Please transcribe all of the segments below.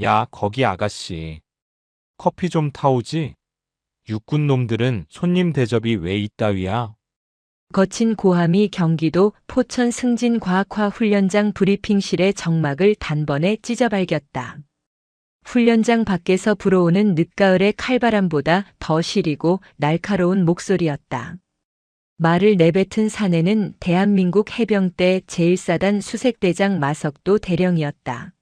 야, 거기 아가씨. 커피 좀 타오지? 육군 놈들은 손님 대접이 왜 이따위야? 거친 고함이 경기도 포천 승진과학화훈련장 브리핑실의 정막을 단번에 찢어발겼다. 훈련장 밖에서 불어오는 늦가을의 칼바람보다 더 시리고 날카로운 목소리였다. 말을 내뱉은 사내는 대한민국 해병대 제1사단 수색대장 마석도 대령이었다.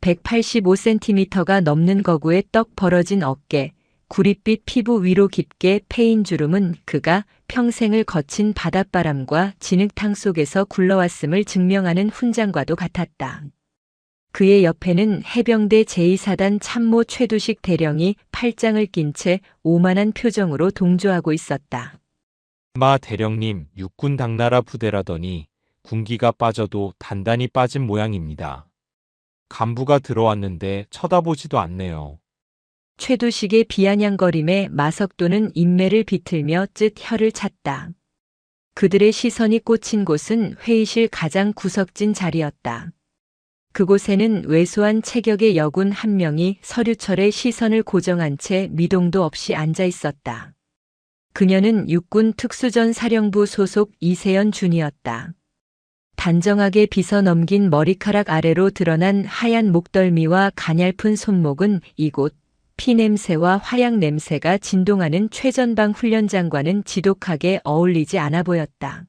185cm가 넘는 거구에 떡 벌어진 어깨, 구릿빛 피부 위로 깊게 패인 주름은 그가 평생을 거친 바닷바람과 진흙탕 속에서 굴러왔음을 증명하는 훈장과도 같았다. 그의 옆에는 해병대 제2사단 참모 최두식 대령이 팔짱을 낀 채 오만한 표정으로 동조하고 있었다. 마 대령님, 육군 당나라 부대라더니 군기가 빠져도 단단히 빠진 모양입니다. 간부가 들어왔는데 쳐다보지도 않네요. 최두식의 비아냥거림에 마석도는 인매를 비틀며 쯧 혀를 찼다. 그들의 시선이 꽂힌 곳은 회의실 가장 구석진 자리였다. 그곳에는 왜소한 체격의 여군 한 명이 서류철에 시선을 고정한 채 미동도 없이 앉아 있었다. 그녀는 육군 특수전사령부 소속 이세연 준이었다. 단정하게 빗어 넘긴 머리카락 아래로 드러난 하얀 목덜미와 가냘픈 손목은 이곳 피냄새와 화약 냄새가 진동하는 최전방 훈련장과는 지독하게 어울리지 않아 보였다.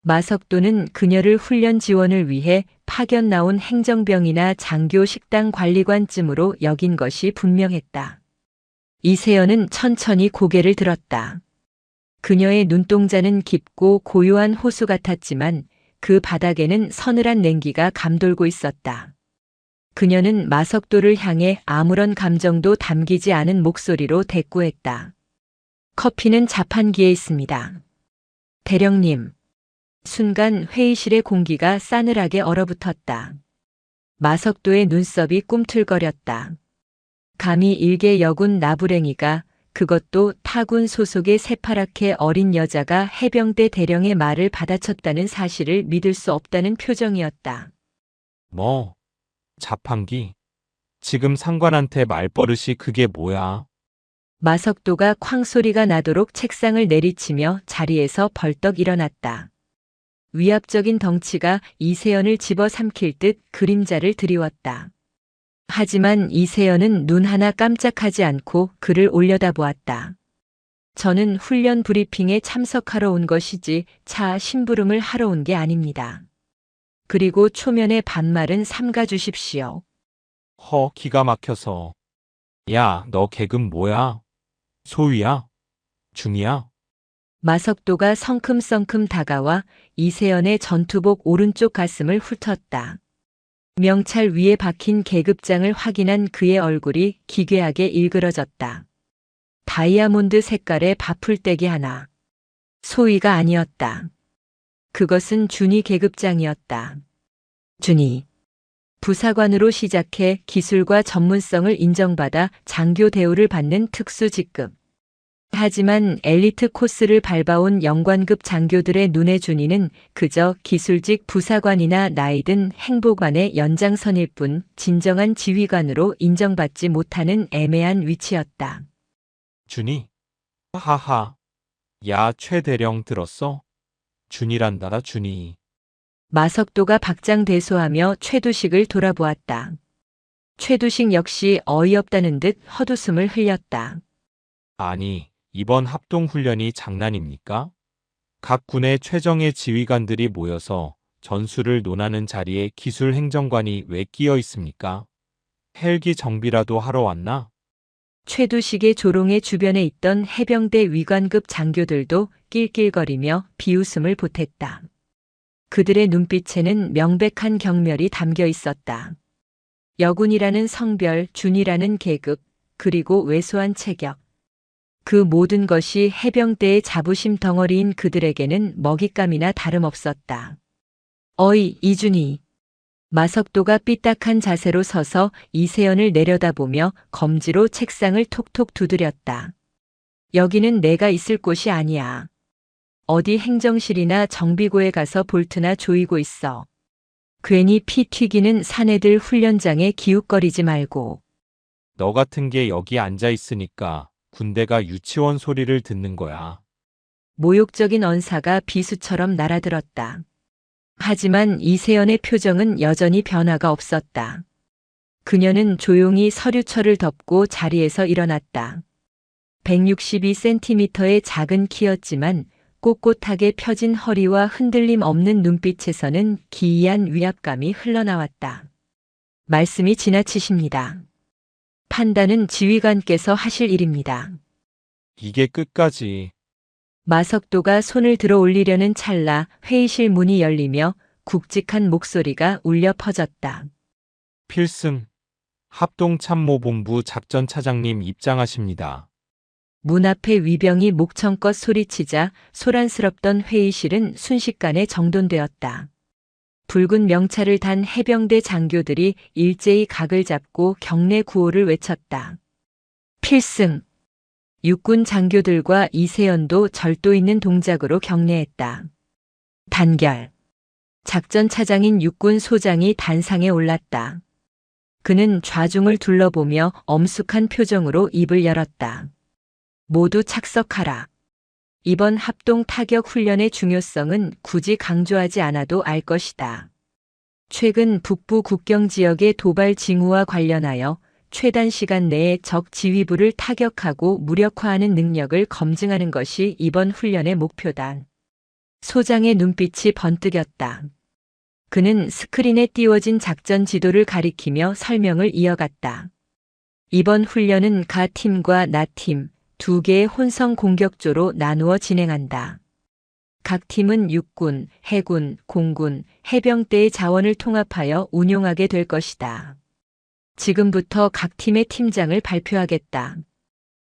마석도는 그녀를 훈련 지원을 위해 파견 나온 행정병이나 장교 식당 관리관쯤으로 여긴 것이 분명했다. 이세연은 천천히 고개를 들었다. 그녀의 눈동자는 깊고 고요한 호수 같았지만 그 바닥에는 서늘한 냉기가 감돌고 있었다. 그녀는 마석도를 향해 아무런 감정도 담기지 않은 목소리로 대꾸했다. 커피는 자판기에 있습니다. 대령님. 순간 회의실의 공기가 싸늘하게 얼어붙었다. 마석도의 눈썹이 꿈틀거렸다. 감히 일개 여군 나부랭이가, 그것도 타군 소속의 새파랗게 어린 여자가 해병대 대령의 말을 받아쳤다는 사실을 믿을 수 없다는 표정이었다. 뭐? 자판기? 지금 상관한테 말버릇이 그게 뭐야? 마석도가 쾅소리가 나도록 책상을 내리치며 자리에서 벌떡 일어났다. 위압적인 덩치가 이세연을 집어삼킬 듯 그림자를 드리웠다. 하지만 이세연은 눈 하나 깜짝하지 않고 그를 올려다보았다. 저는 훈련 브리핑에 참석하러 온 것이지 차 심부름을 하러 온 게 아닙니다. 그리고 초면의 반말은 삼가 주십시오. 기가 막혀서. 야, 너 계급 뭐야? 소위야? 중이야? 마석도가 성큼성큼 다가와 이세연의 전투복 오른쪽 가슴을 훑었다. 명찰 위에 박힌 계급장을 확인한 그의 얼굴이 기괴하게 일그러졌다. 다이아몬드 색깔의 바풀떼기 하나. 소위가 아니었다. 그것은 준이 계급장이었다. 준이. 부사관으로 시작해 기술과 전문성을 인정받아 장교 대우를 받는 특수 직급. 하지만 엘리트 코스를 밟아온 영관급 장교들의 눈에 준이는 그저 기술직 부사관이나 나이든 행보관의 연장선일 뿐 진정한 지휘관으로 인정받지 못하는 애매한 위치였다. 준이? 하하. 야, 최 대령 들었어? 준이란다라, 준이. 마석도가 박장대소하며 최두식을 돌아보았다. 최두식 역시 어이없다는 듯 헛웃음을 흘렸다. 아니, 이번 합동훈련이 장난입니까? 각 군의 최정예 지휘관들이 모여서 전술을 논하는 자리에 기술행정관이 왜 끼어 있습니까? 헬기 정비라도 하러 왔나? 최두식의 조롱의 주변에 있던 해병대 위관급 장교들도 낄낄거리며 비웃음을 보탰다. 그들의 눈빛에는 명백한 경멸이 담겨 있었다. 여군이라는 성별, 준이라는 계급, 그리고 왜소한 체격. 그 모든 것이 해병대의 자부심 덩어리인 그들에게는 먹잇감이나 다름없었다. 어이, 이준이. 마석도가 삐딱한 자세로 서서 이세연을 내려다보며 검지로 책상을 톡톡 두드렸다. 여기는 내가 있을 곳이 아니야. 어디 행정실이나 정비고에 가서 볼트나 조이고 있어. 괜히 피 튀기는 사내들 훈련장에 기웃거리지 말고. 너 같은 게 여기 앉아 있으니까 군대가 유치원 소리를 듣는 거야. 모욕적인 언사가 비수처럼 날아들었다. 하지만 이세연의 표정은 여전히 변화가 없었다. 그녀는 조용히 서류철을 덮고 자리에서 일어났다. 162cm의 작은 키였지만 꼿꼿하게 펴진 허리와 흔들림 없는 눈빛에서는 기이한 위압감이 흘러나왔다. 말씀이 지나치십니다. 판단은 지휘관께서 하실 일입니다. 이게 끝까지. 마석도가 손을 들어 올리려는 찰나 회의실 문이 열리며 굵직한 목소리가 울려 퍼졌다. 필승. 합동참모본부 작전차장님 입장하십니다. 문 앞에 위병이 목청껏 소리치자 소란스럽던 회의실은 순식간에 정돈되었다. 붉은 명찰을 단 해병대 장교들이 일제히 각을 잡고 경례 구호를 외쳤다. 필승! 육군 장교들과 이세연도 절도 있는 동작으로 경례했다. 단결! 작전차장인 육군 소장이 단상에 올랐다. 그는 좌중을 둘러보며 엄숙한 표정으로 입을 열었다. 모두 착석하라. 이번 합동 타격 훈련의 중요성은 굳이 강조하지 않아도 알 것이다. 최근 북부 국경 지역의 도발 징후와 관련하여 최단 시간 내에 적 지휘부를 타격하고 무력화하는 능력을 검증하는 것이 이번 훈련의 목표다. 소장의 눈빛이 번뜩였다. 그는 스크린에 띄워진 작전 지도를 가리키며 설명을 이어갔다. 이번 훈련은 가 팀과 나 팀, 두 개의 혼성 공격조로 나누어 진행한다. 각 팀은 육군, 해군, 공군, 해병대의 자원을 통합하여 운용하게 될 것이다. 지금부터 각 팀의 팀장을 발표하겠다.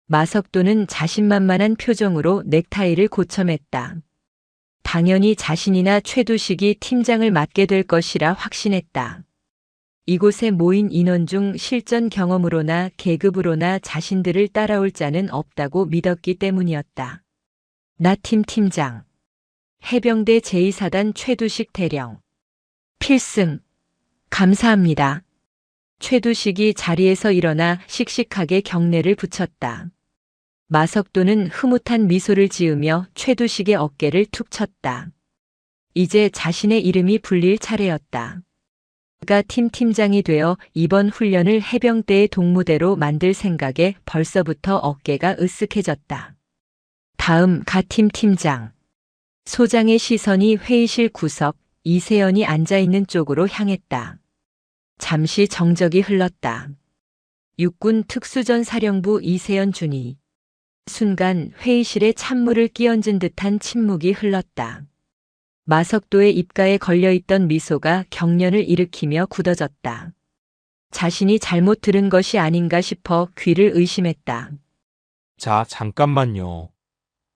마석도는 자신만만한 표정으로 넥타이를 고쳐맸다. 당연히 자신이나 최두식이 팀장을 맡게 될 것이라 확신했다. 이곳에 모인 인원 중 실전 경험으로나 계급으로나 자신들을 따라올 자는 없다고 믿었기 때문이었다. 나 팀 팀장. 해병대 제2사단 최두식 대령. 필승. 감사합니다. 최두식이 자리에서 일어나 씩씩하게 경례를 붙였다. 마석도는 흐뭇한 미소를 지으며 최두식의 어깨를 툭 쳤다. 이제 자신의 이름이 불릴 차례였다. 그가 팀장이 되어 이번 훈련을 해병대의 동무대로 만들 생각에 벌써부터 어깨가 으쓱해졌다. 다음 가 팀장. 소장의 시선이 회의실 구석 이세연이 앉아있는 쪽으로 향했다. 잠시 정적이 흘렀다. 육군 특수전사령부 이세연 준이. 순간 회의실에 찬물을 끼얹은 듯한 침묵이 흘렀다. 마석도의 입가에 걸려있던 미소가 경련을 일으키며 굳어졌다. 자신이 잘못 들은 것이 아닌가 싶어 귀를 의심했다. 자, 잠깐만요.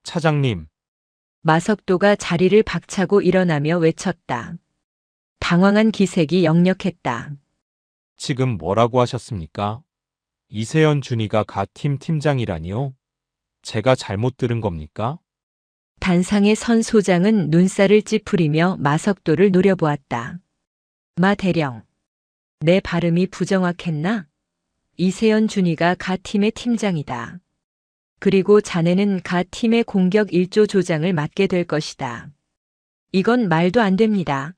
차장님. 마석도가 자리를 박차고 일어나며 외쳤다. 당황한 기색이 역력했다. 지금 뭐라고 하셨습니까? 이세연 준이가 가 팀장이라니요? 제가 잘못 들은 겁니까? 단상의 선 소장은 눈살을 찌푸리며 마석도를 노려보았다. 마 대령. 내 발음이 부정확했나? 이세연 준이가 가 팀의 팀장이다. 그리고 자네는 가 팀의 공격 1조 조장을 맡게 될 것이다. 이건 말도 안 됩니다.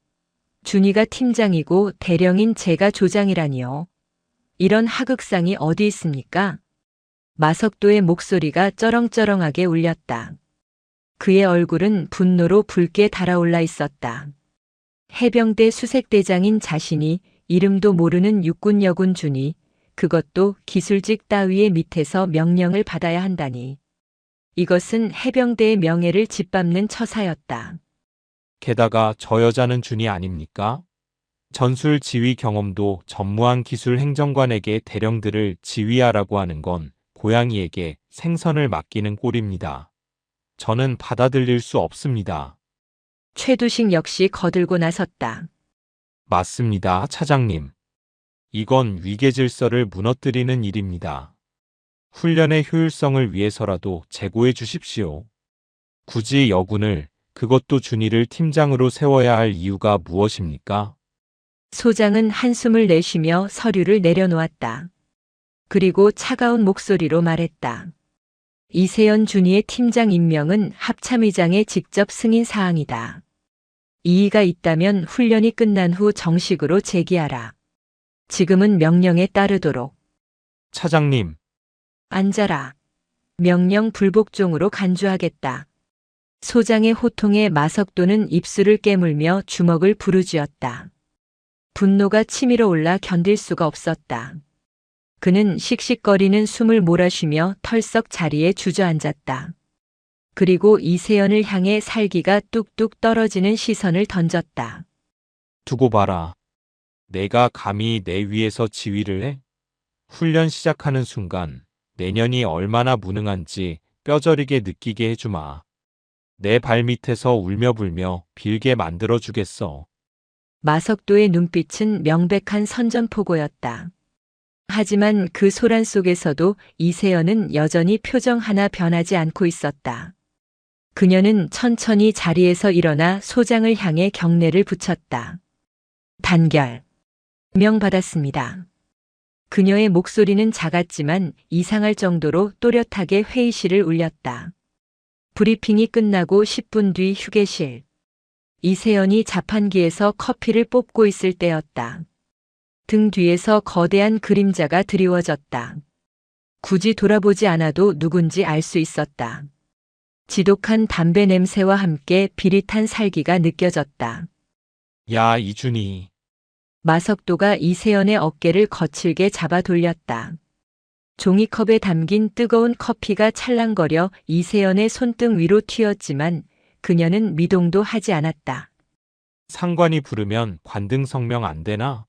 준이가 팀장이고 대령인 제가 조장이라니요. 이런 하극상이 어디 있습니까? 마석도의 목소리가 쩌렁쩌렁하게 울렸다. 그의 얼굴은 분노로 붉게 달아올라 있었다. 해병대 수색대장인 자신이 이름도 모르는 육군 여군 준이, 그것도 기술직 따위의 밑에서 명령을 받아야 한다니. 이것은 해병대의 명예를 짓밟는 처사였다. 게다가 저 여자는 준이 아닙니까? 전술 지휘 경험도 전무한 기술 행정관에게 대령들을 지휘하라고 하는 건 고양이에게 생선을 맡기는 꼴입니다. 저는 받아들일 수 없습니다. 최두식 역시 거들고 나섰다. 맞습니다, 차장님. 이건 위계 질서를 무너뜨리는 일입니다. 훈련의 효율성을 위해서라도 재고해 주십시오. 굳이 여군을, 그것도 준이를 팀장으로 세워야 할 이유가 무엇입니까? 소장은 한숨을 내쉬며 서류를 내려놓았다. 그리고 차가운 목소리로 말했다. 이세연 준이의 팀장 임명은 합참의장의 직접 승인 사항이다. 이의가 있다면 훈련이 끝난 후 정식으로 제기하라. 지금은 명령에 따르도록. 차장님, 앉아라. 명령 불복종으로 간주하겠다. 소장의 호통에 마석도는 입술을 깨물며 주먹을 부르짖었다. 분노가 치밀어 올라 견딜 수가 없었다. 그는 씩씩거리는 숨을 몰아쉬며 털썩 자리에 주저앉았다. 그리고 이세연을 향해 살기가 뚝뚝 떨어지는 시선을 던졌다. 두고 봐라. 내가 감히 내 위에서 지휘를 해? 훈련 시작하는 순간 내년이 얼마나 무능한지 뼈저리게 느끼게 해주마. 내 발 밑에서 울며 불며 빌게 만들어 주겠어. 마석도의 눈빛은 명백한 선전포고였다. 하지만 그 소란 속에서도 이세연은 여전히 표정 하나 변하지 않고 있었다. 그녀는 천천히 자리에서 일어나 소장을 향해 경례를 붙였다. 단결. 명받았습니다. 그녀의 목소리는 작았지만 이상할 정도로 또렷하게 회의실을 울렸다. 브리핑이 끝나고 10분 뒤 휴게실. 이세연이 자판기에서 커피를 뽑고 있을 때였다. 등 뒤에서 거대한 그림자가 드리워졌다. 굳이 돌아보지 않아도 누군지 알 수 있었다. 지독한 담배 냄새와 함께 비릿한 살기가 느껴졌다. 야, 이준이. 마석도가 이세연의 어깨를 거칠게 잡아 돌렸다. 종이컵에 담긴 뜨거운 커피가 찰랑거려 이세연의 손등 위로 튀었지만 그녀는 미동도 하지 않았다. 상관이 부르면 관등 성명 안 되나?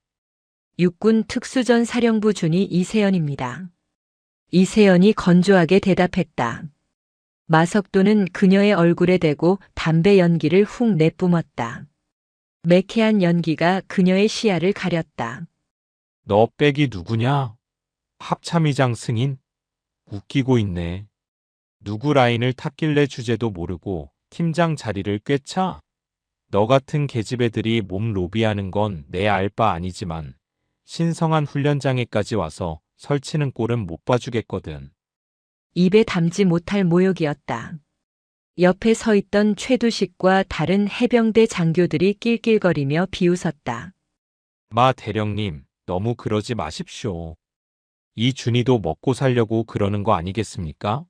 육군 특수전 사령부 준이 이세연입니다. 이세연이 건조하게 대답했다. 마석도는 그녀의 얼굴에 대고 담배 연기를 훅 내뿜었다. 매캐한 연기가 그녀의 시야를 가렸다. 너 빽이 누구냐? 합참의장 승인? 웃기고 있네. 누구 라인을 탔길래 주제도 모르고 팀장 자리를 꿰차? 너 같은 계집애들이 몸 로비하는 건 내 알 바 아니지만 신성한 훈련장에까지 와서 설치는 꼴은 못 봐주겠거든. 입에 담지 못할 모욕이었다. 옆에 서 있던 최두식과 다른 해병대 장교들이 낄낄거리며 비웃었다. 마 대령님, 너무 그러지 마십시오. 이 준이도 먹고 살려고 그러는 거 아니겠습니까?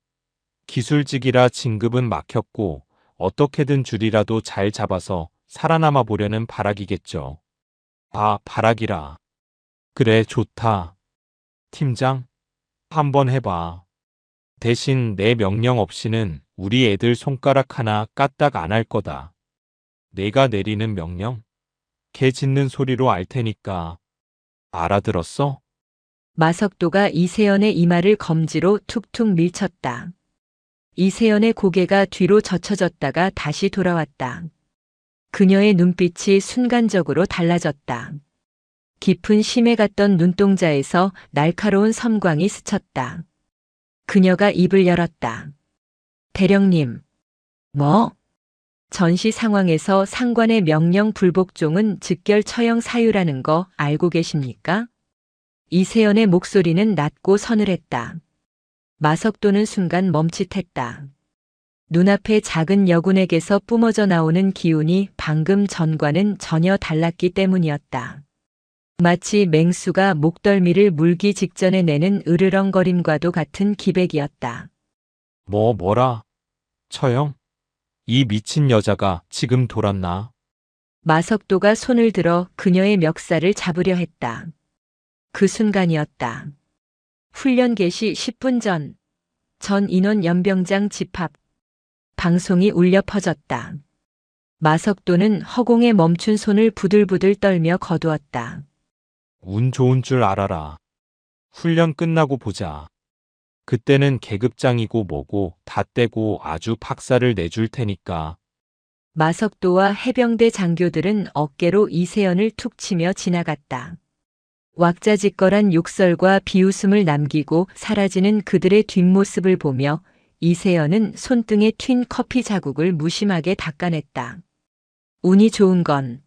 기술직이라 진급은 막혔고 어떻게든 줄이라도 잘 잡아서 살아남아 보려는 발악이겠죠. 아, 발악이라. 그래, 좋다. 팀장, 한번 해봐. 대신 내 명령 없이는 우리 애들 손가락 하나 까딱 안 할 거다. 내가 내리는 명령? 개 짖는 소리로 알 테니까. 알아들었어? 마석도가 이세연의 이마를 검지로 툭툭 밀쳤다. 이세연의 고개가 뒤로 젖혀졌다가 다시 돌아왔다. 그녀의 눈빛이 순간적으로 달라졌다. 깊은 심해 같던 눈동자에서 날카로운 섬광이 스쳤다. 그녀가 입을 열었다. 대령님. 뭐? 전시 상황에서 상관의 명령 불복종은 즉결 처형 사유라는 거 알고 계십니까? 이세연의 목소리는 낮고 서늘했다. 마석도는 순간 멈칫했다. 눈앞의 작은 여군에게서 뿜어져 나오는 기운이 방금 전과는 전혀 달랐기 때문이었다. 마치 맹수가 목덜미를 물기 직전에 내는 으르렁거림과도 같은 기백이었다. 뭐라? 처형? 이 미친 여자가 지금 돌았나? 마석도가 손을 들어 그녀의 멱살을 잡으려 했다. 그 순간이었다. 훈련 개시 10분 전 인원 연병장 집합. 방송이 울려 퍼졌다. 마석도는 허공에 멈춘 손을 부들부들 떨며 거두었다. 운 좋은 줄 알아라. 훈련 끝나고 보자. 그때는 계급장이고 뭐고 다 떼고 아주 박살을 내줄 테니까. 마석도와 해병대 장교들은 어깨로 이세연을 툭 치며 지나갔다. 왁자지껄한 욕설과 비웃음을 남기고 사라지는 그들의 뒷모습을 보며 이세연은 손등에 튄 커피 자국을 무심하게 닦아냈다. 운이 좋은 건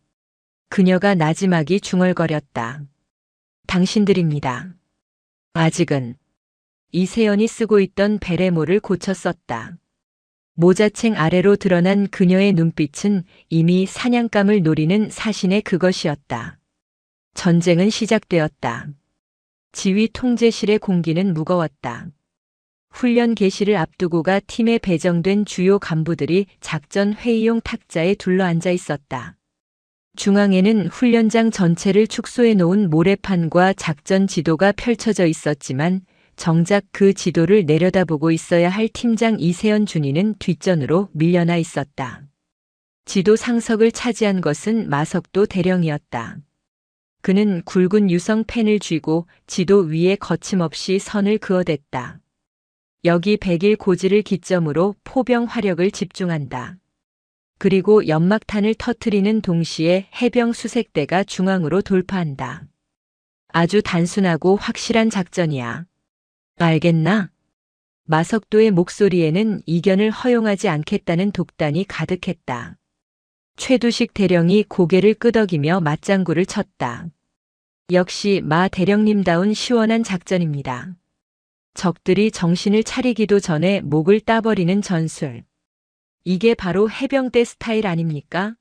그녀가 나지막이 중얼거렸다. 당신들입니다. 아직은. 이세연이 쓰고 있던 베레모를 고쳐 썼다. 모자챙 아래로 드러난 그녀의 눈빛은 이미 사냥감을 노리는 사신의 그것이었다. 전쟁은 시작되었다. 지휘 통제실의 공기는 무거웠다. 훈련 개시를 앞두고가 팀에 배정된 주요 간부들이 작전 회의용 탁자에 둘러앉아 있었다. 중앙에는 훈련장 전체를 축소해 놓은 모래판과 작전 지도가 펼쳐져 있었지만 정작 그 지도를 내려다보고 있어야 할 팀장 이세연 준이는 뒷전으로 밀려나 있었다. 지도 상석을 차지한 것은 마석도 대령이었다. 그는 굵은 유성 펜을 쥐고 지도 위에 거침없이 선을 그어댔다. 여기 100일 고지를 기점으로 포병 화력을 집중한다. 그리고 연막탄을 터뜨리는 동시에 해병 수색대가 중앙으로 돌파한다. 아주 단순하고 확실한 작전이야. 알겠나? 마석도의 목소리에는 이견을 허용하지 않겠다는 독단이 가득했다. 최두식 대령이 고개를 끄덕이며 맞장구를 쳤다. 역시 마 대령님다운 시원한 작전입니다. 적들이 정신을 차리기도 전에 목을 따버리는 전술. 이게 바로 해병대 스타일 아닙니까?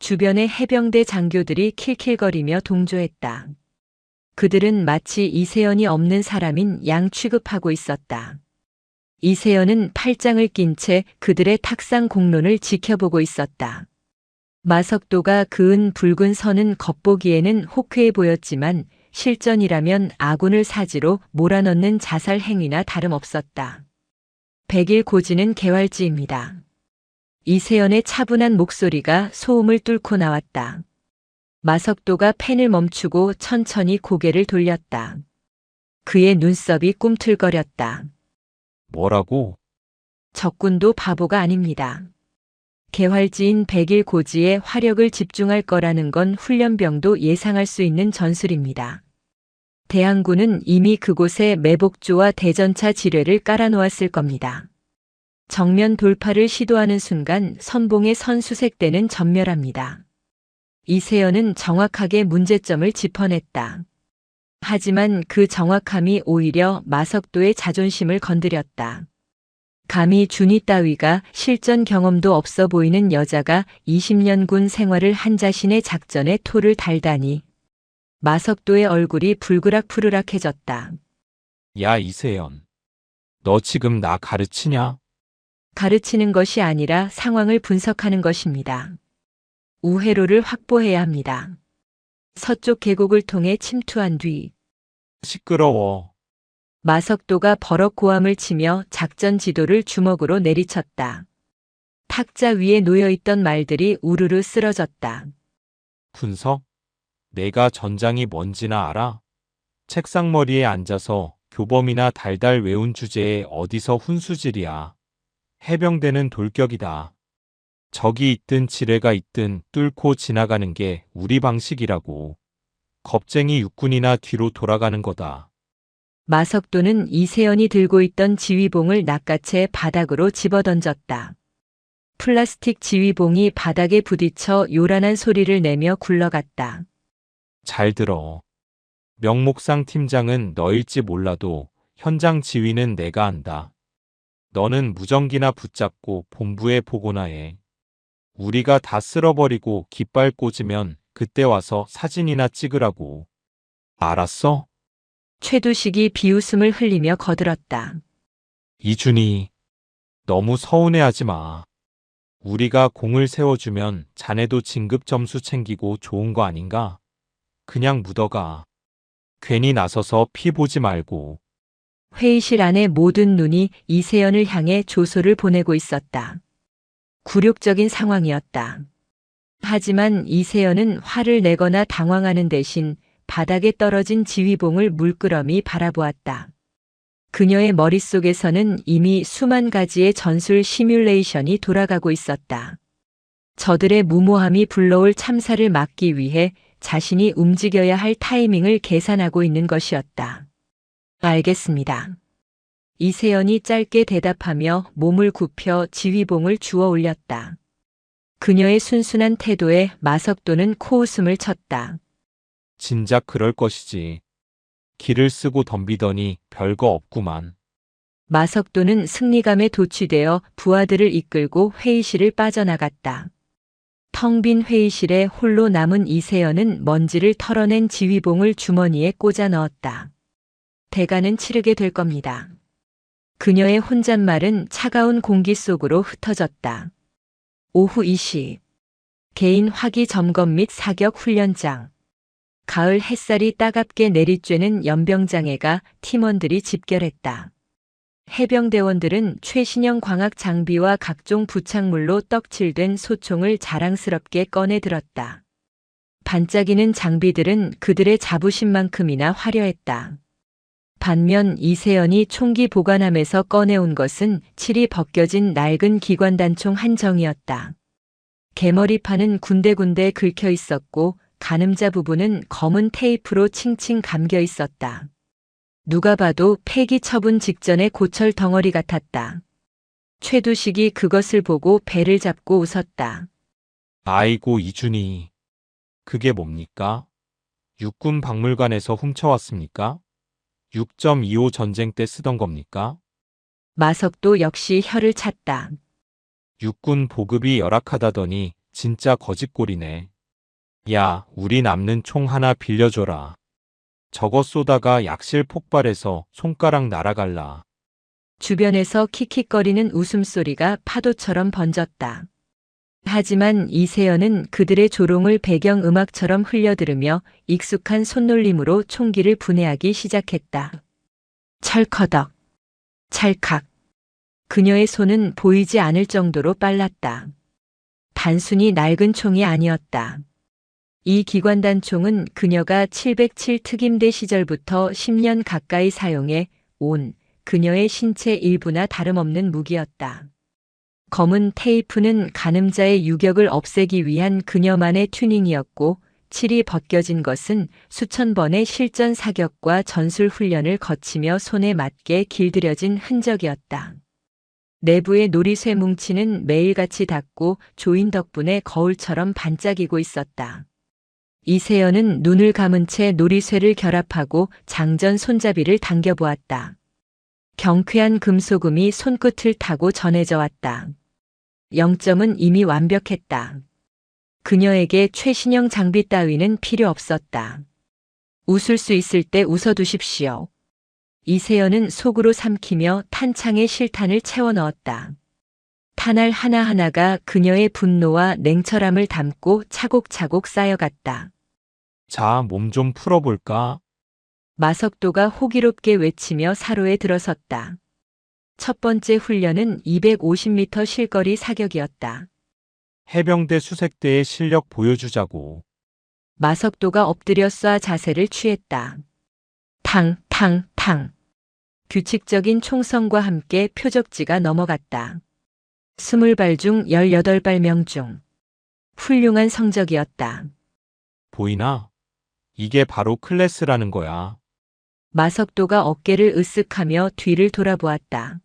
주변의 해병대 장교들이 킬킬거리며 동조했다. 그들은 마치 이세연이 없는 사람인 양 취급하고 있었다. 이세연은 팔짱을 낀 채 그들의 탁상 공론을 지켜보고 있었다. 마석도가 그은 붉은 선은 겉보기에는 호쾌해 보였지만 실전이라면 아군을 사지로 몰아넣는 자살 행위나 다름없었다. 100일 고지는 개활지입니다. 이세연의 차분한 목소리가 소음을 뚫고 나왔다. 마석도가 펜을 멈추고 천천히 고개를 돌렸다. 그의 눈썹이 꿈틀거렸다. 뭐라고? 적군도 바보가 아닙니다. 개활지인 100일 고지에 화력을 집중할 거라는 건 훈련병도 예상할 수 있는 전술입니다. 대항군은 이미 그곳에 매복조와 대전차 지뢰를 깔아놓았을 겁니다. 정면 돌파를 시도하는 순간 선봉의 선수색대는 전멸합니다. 이세연은 정확하게 문제점을 짚어냈다. 하지만 그 정확함이 오히려 마석도의 자존심을 건드렸다. 감히 준이 따위가 실전 경험도 없어 보이는 여자가 20년 군 생활을 한 자신의 작전에 토를 달다니. 마석도의 얼굴이 불그락푸르락해졌다. 야, 이세연. 너 지금 나 가르치냐? 가르치는 것이 아니라 상황을 분석하는 것입니다. 우회로를 확보해야 합니다. 서쪽 계곡을 통해 침투한 뒤 시끄러워. 마석도가 버럭 고함을 치며 작전 지도를 주먹으로 내리쳤다. 탁자 위에 놓여있던 말들이 우르르 쓰러졌다. 분석? 내가 전장이 뭔지나 알아? 책상머리에 앉아서 교범이나 달달 외운 주제에 어디서 훈수질이야. 해병대는 돌격이다. 적이 있든 지뢰가 있든 뚫고 지나가는 게 우리 방식이라고. 겁쟁이 육군이나 뒤로 돌아가는 거다. 마석도는 이세연이 들고 있던 지휘봉을 낚아채 바닥으로 집어던졌다. 플라스틱 지휘봉이 바닥에 부딪혀 요란한 소리를 내며 굴러갔다. 잘 들어. 명목상 팀장은 너일지 몰라도 현장 지휘는 내가 한다. 너는 무전기나 붙잡고 본부에 보고나 해. 우리가 다 쓸어버리고 깃발 꽂으면 그때 와서 사진이나 찍으라고. 알았어? 최두식이 비웃음을 흘리며 거들었다. 이준이, 너무 서운해하지 마. 우리가 공을 세워주면 자네도 진급 점수 챙기고 좋은 거 아닌가? 그냥 묻어가. 괜히 나서서 피 보지 말고. 회의실 안의 모든 눈이 이세연을 향해 조소를 보내고 있었다. 굴욕적인 상황이었다. 하지만 이세연은 화를 내거나 당황하는 대신 바닥에 떨어진 지휘봉을 물끄러미 바라보았다. 그녀의 머릿속에서는 이미 수만 가지의 전술 시뮬레이션이 돌아가고 있었다. 저들의 무모함이 불러올 참사를 막기 위해 자신이 움직여야 할 타이밍을 계산하고 있는 것이었다. 알겠습니다. 이세연이 짧게 대답하며 몸을 굽혀 지휘봉을 주워 올렸다. 그녀의 순순한 태도에 마석도는 코웃음을 쳤다. 진작 그럴 것이지. 기를 쓰고 덤비더니 별거 없구만. 마석도는 승리감에 도취되어 부하들을 이끌고 회의실을 빠져나갔다. 텅 빈 회의실에 홀로 남은 이세연은 먼지를 털어낸 지휘봉을 주머니에 꽂아 넣었다. 대가는 치르게 될 겁니다. 그녀의 혼잣말은 차가운 공기 속으로 흩어졌다. 오후 2시. 개인 화기 점검 및 사격 훈련장. 가을 햇살이 따갑게 내리쬐는 연병장에가 팀원들이 집결했다. 해병대원들은 최신형 광학 장비와 각종 부착물로 떡칠된 소총을 자랑스럽게 꺼내 들었다. 반짝이는 장비들은 그들의 자부심만큼이나 화려했다. 반면 이세연이 총기 보관함에서 꺼내온 것은 칠이 벗겨진 낡은 기관단총 한 정이었다. 개머리판은 군데군데 긁혀 있었고 가늠자 부분은 검은 테이프로 칭칭 감겨 있었다. 누가 봐도 폐기 처분 직전의 고철 덩어리 같았다. 최두식이 그것을 보고 배를 잡고 웃었다. 아이고 이준이. 그게 뭡니까? 육군 박물관에서 훔쳐왔습니까? 6.25 전쟁 때 쓰던 겁니까? 마석도 역시 혀를 찼다. 육군 보급이 열악하다더니 진짜 거짓골이네. 야, 우리 남는 총 하나 빌려줘라. 저거 쏘다가 약실 폭발해서 손가락 날아갈라. 주변에서 킥킥거리는 웃음소리가 파도처럼 번졌다. 하지만 이세연은 그들의 조롱을 배경음악처럼 흘려들으며 익숙한 손놀림으로 총기를 분해하기 시작했다. 철커덕, 찰칵. 그녀의 손은 보이지 않을 정도로 빨랐다. 단순히 낡은 총이 아니었다. 이 기관단총은 그녀가 707 특임대 시절부터 10년 가까이 사용해 온 그녀의 신체 일부나 다름없는 무기였다. 검은 테이프는 가늠자의 유격을 없애기 위한 그녀만의 튜닝이었고, 칠이 벗겨진 것은 수천 번의 실전 사격과 전술 훈련을 거치며 손에 맞게 길들여진 흔적이었다. 내부의 놀이쇠 뭉치는 매일같이 닿고 조인 덕분에 거울처럼 반짝이고 있었다. 이세연은 눈을 감은 채 놀이쇠를 결합하고 장전 손잡이를 당겨보았다. 경쾌한 금소금이 손끝을 타고 전해져 왔다. 0점은 이미 완벽했다. 그녀에게 최신형 장비 따위는 필요 없었다. 웃을 수 있을 때 웃어두십시오. 이세연은 속으로 삼키며 탄창에 실탄을 채워 넣었다. 탄알 하나하나가 그녀의 분노와 냉철함을 담고 차곡차곡 쌓여갔다. 자, 몸 좀 풀어볼까? 마석도가 호기롭게 외치며 사로에 들어섰다. 첫 번째 훈련은 250m 실거리 사격이었다. 해병대 수색대의 실력 보여주자고. 마석도가 엎드려 쏴 자세를 취했다. 탕, 탕, 탕. 규칙적인 총성과 함께 표적지가 넘어갔다. 20발 중 18발 명중. 훌륭한 성적이었다. 보이나? 이게 바로 클래스라는 거야. 마석도가 어깨를 으쓱하며 뒤를 돌아보았다.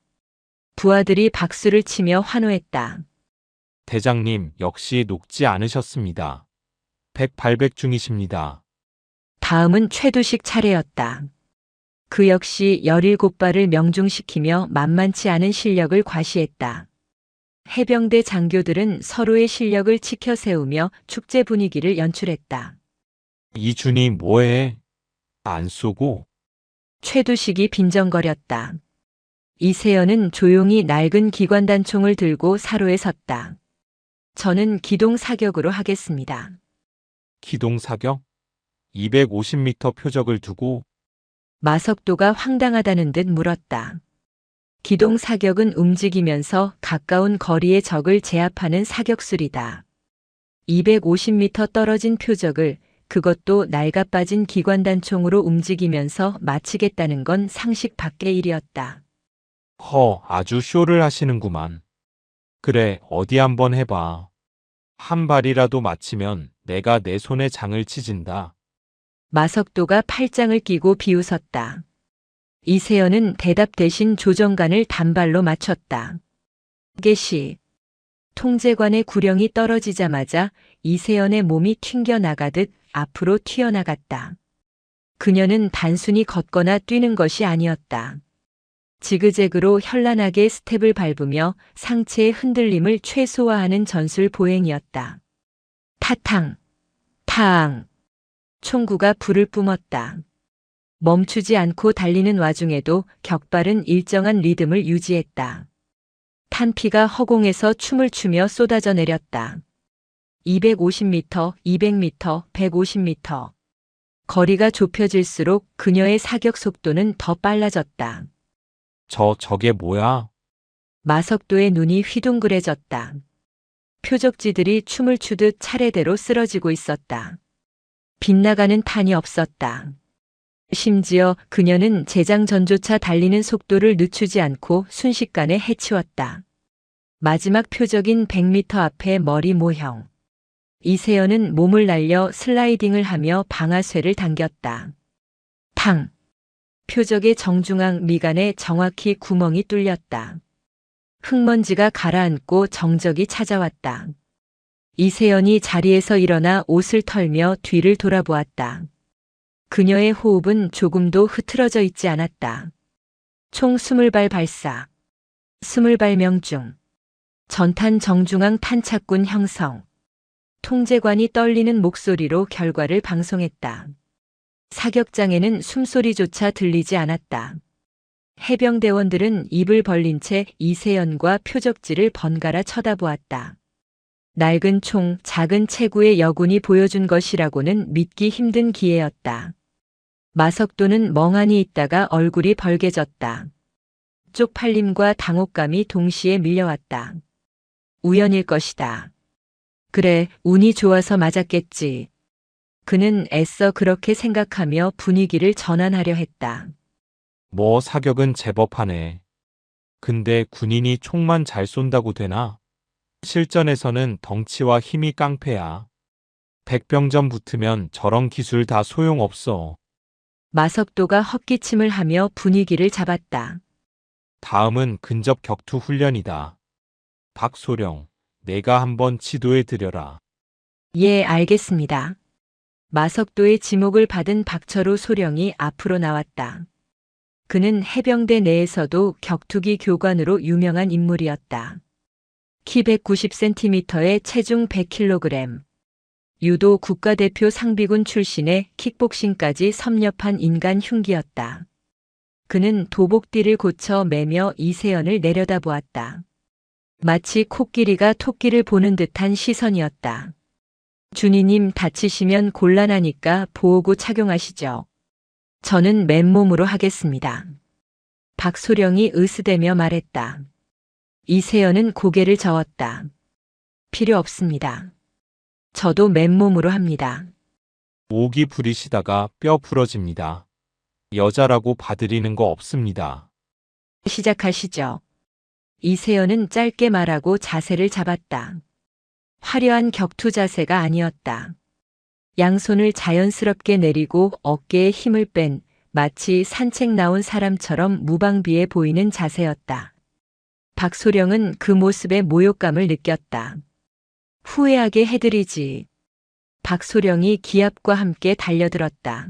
부하들이 박수를 치며 환호했다. 대장님, 역시 녹지 않으셨습니다. 100발백 중이십니다. 다음은 최두식 차례였다. 그 역시 17발을 명중시키며 만만치 않은 실력을 과시했다. 해병대 장교들은 서로의 실력을 치켜 세우며 축제 분위기를 연출했다. 이준이 뭐해? 안 쏘고? 최두식이 빈정거렸다. 이세연은 조용히 낡은 기관단총을 들고 사로에 섰다. 저는 기동 사격으로 하겠습니다. 기동 사격? 250m 표적을 두고? 마석도가 황당하다는 듯 물었다. 기동 사격은 움직이면서 가까운 거리의 적을 제압하는 사격술이다. 250m 떨어진 표적을 그것도 낡아빠진 기관단총으로 움직이면서 마치겠다는 건 상식 밖의 일이었다. 아주 쇼를 하시는구만. 그래, 어디 한번 해봐. 한 발이라도 맞히면 내가 내 손에 장을 치진다. 마석도가 팔짱을 끼고 비웃었다. 이세연은 대답 대신 조정관을 단발로 맞췄다. 개시. 통제관의 구령이 떨어지자마자 이세연의 몸이 튕겨나가듯 앞으로 튀어나갔다. 그녀는 단순히 걷거나 뛰는 것이 아니었다. 지그재그로 현란하게 스텝을 밟으며 상체의 흔들림을 최소화하는 전술 보행이었다. 타탕, 탕. 총구가 불을 뿜었다. 멈추지 않고 달리는 와중에도 격발은 일정한 리듬을 유지했다. 탄피가 허공에서 춤을 추며 쏟아져 내렸다. 250m, 200m, 150m. 거리가 좁혀질수록 그녀의 사격 속도는 더 빨라졌다. 저게 뭐야? 마석도의 눈이 휘둥그레졌다. 표적지들이 춤을 추듯 차례대로 쓰러지고 있었다. 빗나가는 탄이 없었다. 심지어 그녀는 재장전조차 달리는 속도를 늦추지 않고 순식간에 해치웠다. 마지막 표적인 100m 앞에 머리 모형. 이세연은 몸을 날려 슬라이딩을 하며 방아쇠를 당겼다. 탕! 표적의 정중앙 미간에 정확히 구멍이 뚫렸다. 흙먼지가 가라앉고 정적이 찾아왔다. 이세연이 자리에서 일어나 옷을 털며 뒤를 돌아보았다. 그녀의 호흡은 조금도 흐트러져 있지 않았다. 총 20발 발사. 20발 명중. 전탄 정중앙 탄착군 형성. 통제관이 떨리는 목소리로 결과를 방송했다. 사격장에는 숨소리조차 들리지 않았다. 해병대원들은 입을 벌린 채 이세연과 표적지를 번갈아 쳐다보았다. 낡은 총, 작은 체구의 여군이 보여준 것이라고는 믿기 힘든 기회였다. 마석도는 멍하니 있다가 얼굴이 벌개졌다. 쪽팔림과 당혹감이 동시에 밀려왔다. 우연일 것이다. 그래, 운이 좋아서 맞았겠지. 그는 애써 그렇게 생각하며 분위기를 전환하려 했다. 뭐 사격은 제법 하네. 근데 군인이 총만 잘 쏜다고 되나? 실전에서는 덩치와 힘이 깡패야. 백병전 붙으면 저런 기술 다 소용없어. 마석도가 헛기침을 하며 분위기를 잡았다. 다음은 근접 격투 훈련이다. 박소령, 내가 한번 지도해 드려라. 예, 알겠습니다. 마석도의 지목을 받은 박철우 소령이 앞으로 나왔다. 그는 해병대 내에서도 격투기 교관으로 유명한 인물이었다. 키 190cm에 체중 100kg. 유도 국가대표 상비군 출신의 킥복싱까지 섭렵한 인간 흉기였다. 그는 도복띠를 고쳐 매며 이세연을 내려다보았다. 마치 코끼리가 토끼를 보는 듯한 시선이었다. 준이님 다치시면 곤란하니까 보호구 착용하시죠. 저는 맨몸으로 하겠습니다. 박소령이 으스대며 말했다. 이세연은 고개를 저었다. 필요 없습니다. 저도 맨몸으로 합니다. 목이 부리시다가 뼈 부러집니다. 여자라고 봐드리는 거 없습니다. 시작하시죠. 이세연은 짧게 말하고 자세를 잡았다. 화려한 격투 자세가 아니었다. 양손을 자연스럽게 내리고 어깨에 힘을 뺀 마치 산책 나온 사람처럼 무방비해 보이는 자세였다. 박소령은 그 모습에 모욕감을 느꼈다. 후회하게 해드리지. 박소령이 기압과 함께 달려들었다.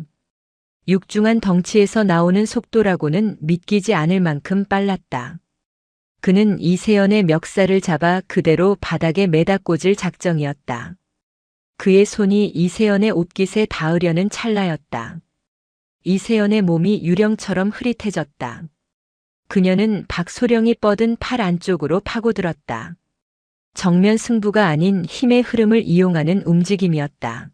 육중한 덩치에서 나오는 속도라고는 믿기지 않을 만큼 빨랐다. 그는 이세연의 멱살을 잡아 그대로 바닥에 매다 꽂을 작정이었다. 그의 손이 이세연의 옷깃에 닿으려는 찰나였다. 이세연의 몸이 유령처럼 흐릿해졌다. 그녀는 박소령이 뻗은 팔 안쪽으로 파고들었다. 정면 승부가 아닌 힘의 흐름을 이용하는 움직임이었다.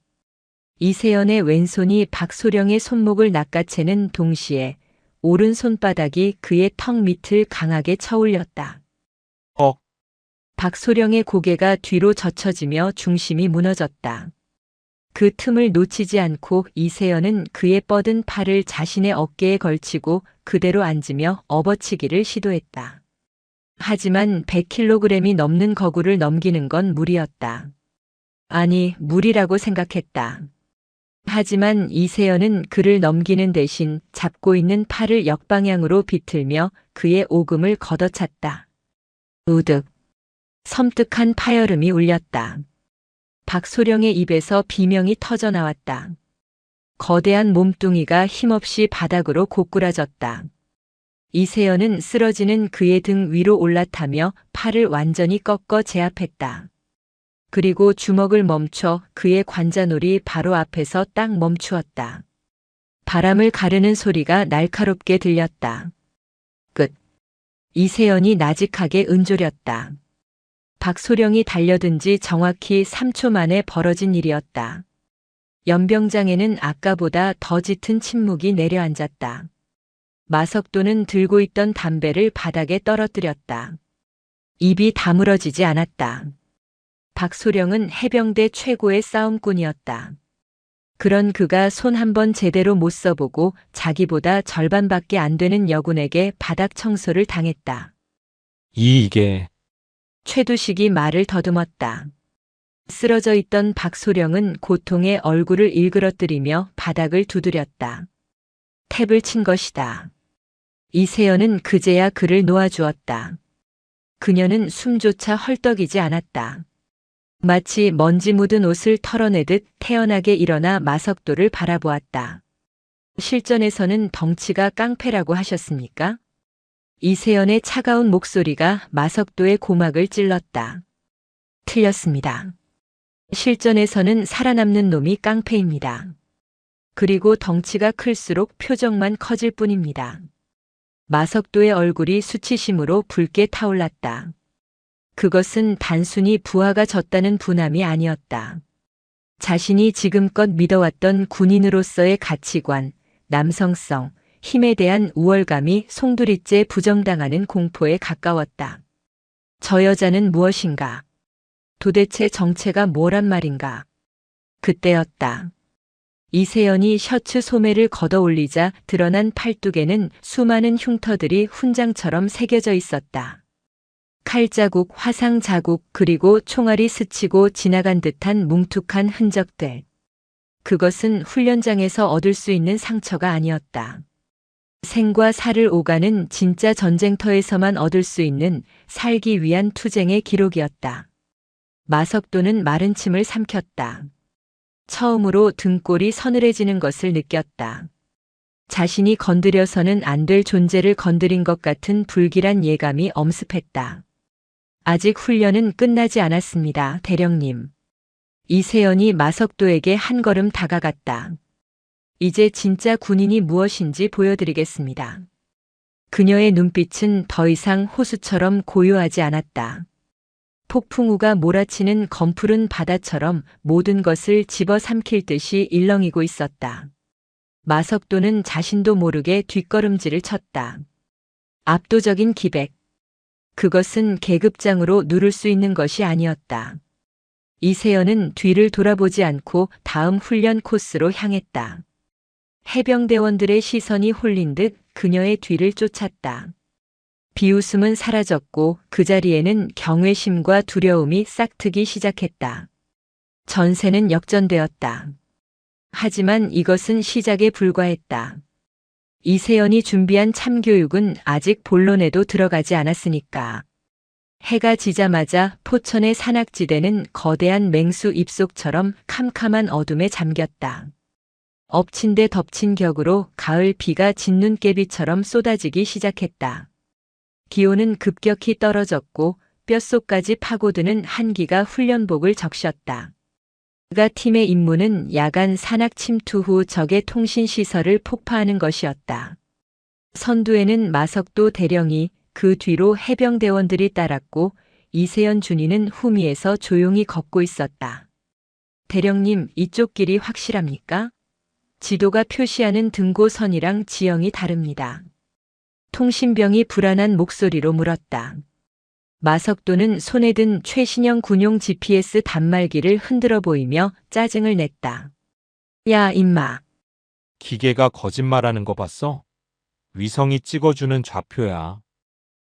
이세연의 왼손이 박소령의 손목을 낚아채는 동시에 오른 손바닥이 그의 턱 밑을 강하게 쳐올렸다. 박소령의 고개가 뒤로 젖혀지며 중심이 무너졌다. 그 틈을 놓치지 않고 이세연은 그의 뻗은 팔을 자신의 어깨에 걸치고 그대로 앉으며 업어치기를 시도했다. 하지만 100kg이 넘는 거구를 넘기는 건 무리였다. 아니, 무리라고 생각했다. 하지만 이세연은 그를 넘기는 대신 잡고 있는 팔을 역방향으로 비틀며 그의 오금을 걷어찼다. 우득. 섬뜩한 파열음이 울렸다. 박소령의 입에서 비명이 터져 나왔다. 거대한 몸뚱이가 힘없이 바닥으로 고꾸라졌다. 이세연은 쓰러지는 그의 등 위로 올라타며 팔을 완전히 꺾어 제압했다. 그리고 주먹을 멈춰 그의 관자놀이 바로 앞에서 딱 멈추었다. 바람을 가르는 소리가 날카롭게 들렸다. 끝. 이세연이 나직하게 은조렸다. 박소령이 달려든 지 정확히 3초 만에 벌어진 일이었다. 연병장에는 아까보다 더 짙은 침묵이 내려앉았다. 마석도는 들고 있던 담배를 바닥에 떨어뜨렸다. 입이 다물어지지 않았다. 박소령은 해병대 최고의 싸움꾼이었다. 그런 그가 손 한 번 제대로 못 써보고 자기보다 절반밖에 안 되는 여군에게 바닥 청소를 당했다. 이게 최두식이 말을 더듬었다. 쓰러져 있던 박소령은 고통에 얼굴을 일그러뜨리며 바닥을 두드렸다. 탭을 친 것이다. 이세연은 그제야 그를 놓아주었다. 그녀는 숨조차 헐떡이지 않았다. 마치 먼지 묻은 옷을 털어내듯 태연하게 일어나 마석도를 바라보았다. 실전에서는 덩치가 깡패라고 하셨습니까? 이세연의 차가운 목소리가 마석도의 고막을 찔렀다. 틀렸습니다. 실전에서는 살아남는 놈이 깡패입니다. 그리고 덩치가 클수록 표정만 커질 뿐입니다. 마석도의 얼굴이 수치심으로 붉게 타올랐다. 그것은 단순히 부하가 졌다는 분함이 아니었다. 자신이 지금껏 믿어왔던 군인으로서의 가치관, 남성성, 힘에 대한 우월감이 송두리째 부정당하는 공포에 가까웠다. 저 여자는 무엇인가? 도대체 정체가 뭐란 말인가? 그때였다. 이세연이 셔츠 소매를 걷어 올리자 드러난 팔뚝에는 수많은 흉터들이 훈장처럼 새겨져 있었다. 칼자국, 화상 자국, 그리고 총알이 스치고 지나간 듯한 뭉툭한 흔적들. 그것은 훈련장에서 얻을 수 있는 상처가 아니었다. 생과 사를 오가는 진짜 전쟁터에서만 얻을 수 있는 살기 위한 투쟁의 기록이었다. 마석도는 마른 침을 삼켰다. 처음으로 등골이 서늘해지는 것을 느꼈다. 자신이 건드려서는 안 될 존재를 건드린 것 같은 불길한 예감이 엄습했다. 아직 훈련은 끝나지 않았습니다, 대령님. 이세연이 마석도에게 한 걸음 다가갔다. 이제 진짜 군인이 무엇인지 보여드리겠습니다. 그녀의 눈빛은 더 이상 호수처럼 고요하지 않았다. 폭풍우가 몰아치는 검푸른 바다처럼 모든 것을 집어삼킬 듯이 일렁이고 있었다. 마석도는 자신도 모르게 뒷걸음질을 쳤다. 압도적인 기백. 그것은 계급장으로 누를 수 있는 것이 아니었다. 이세연은 뒤를 돌아보지 않고 다음 훈련 코스로 향했다. 해병대원들의 시선이 홀린 듯 그녀의 뒤를 쫓았다. 비웃음은 사라졌고 그 자리에는 경외심과 두려움이 싹트기 시작했다. 전세는 역전되었다. 하지만 이것은 시작에 불과했다. 이세연이 준비한 참교육은 아직 본론에도 들어가지 않았으니까. 해가 지자마자 포천의 산악지대는 거대한 맹수 입속처럼 캄캄한 어둠에 잠겼다. 엎친 데 덮친 격으로 가을 비가 진눈깨비처럼 쏟아지기 시작했다. 기온은 급격히 떨어졌고 뼛속까지 파고드는 한기가 훈련복을 적셨다. 그가 팀의 임무는 야간 산악 침투 후 적의 통신시설을 폭파하는 것이었다. 선두에는 마석도 대령이, 그 뒤로 해병대원들이 따랐고 이세연 준이는 후미에서 조용히 걷고 있었다. 대령님, 이쪽 길이 확실합니까? 지도가 표시하는 등고선이랑 지형이 다릅니다. 통신병이 불안한 목소리로 물었다. 마석도는 손에 든 최신형 군용 GPS 단말기를 흔들어 보이며 짜증을 냈다. 야, 임마. 기계가 거짓말하는 거 봤어? 위성이 찍어주는 좌표야.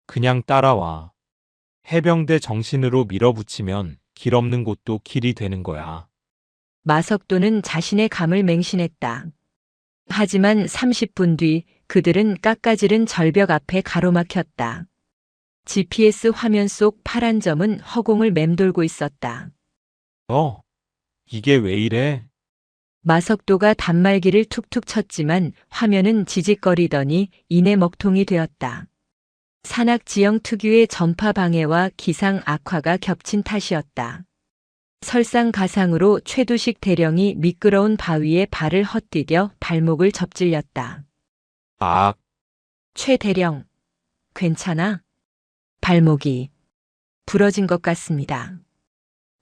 그냥 따라와. 해병대 정신으로 밀어붙이면 길 없는 곳도 길이 되는 거야. 마석도는 자신의 감을 맹신했다. 하지만 30분 뒤 그들은 깎아지른 절벽 앞에 가로막혔다. GPS 화면 속 파란 점은 허공을 맴돌고 있었다. 이게 왜 이래? 마석도가 단말기를 툭툭 쳤지만 화면은 지직거리더니 이내 먹통이 되었다. 산악 지형 특유의 전파 방해와 기상 악화가 겹친 탓이었다. 설상가상으로 최두식 대령이 미끄러운 바위에 발을 헛디뎌 발목을 접질렸다. 아, 최 대령, 괜찮아? 발목이 부러진 것 같습니다.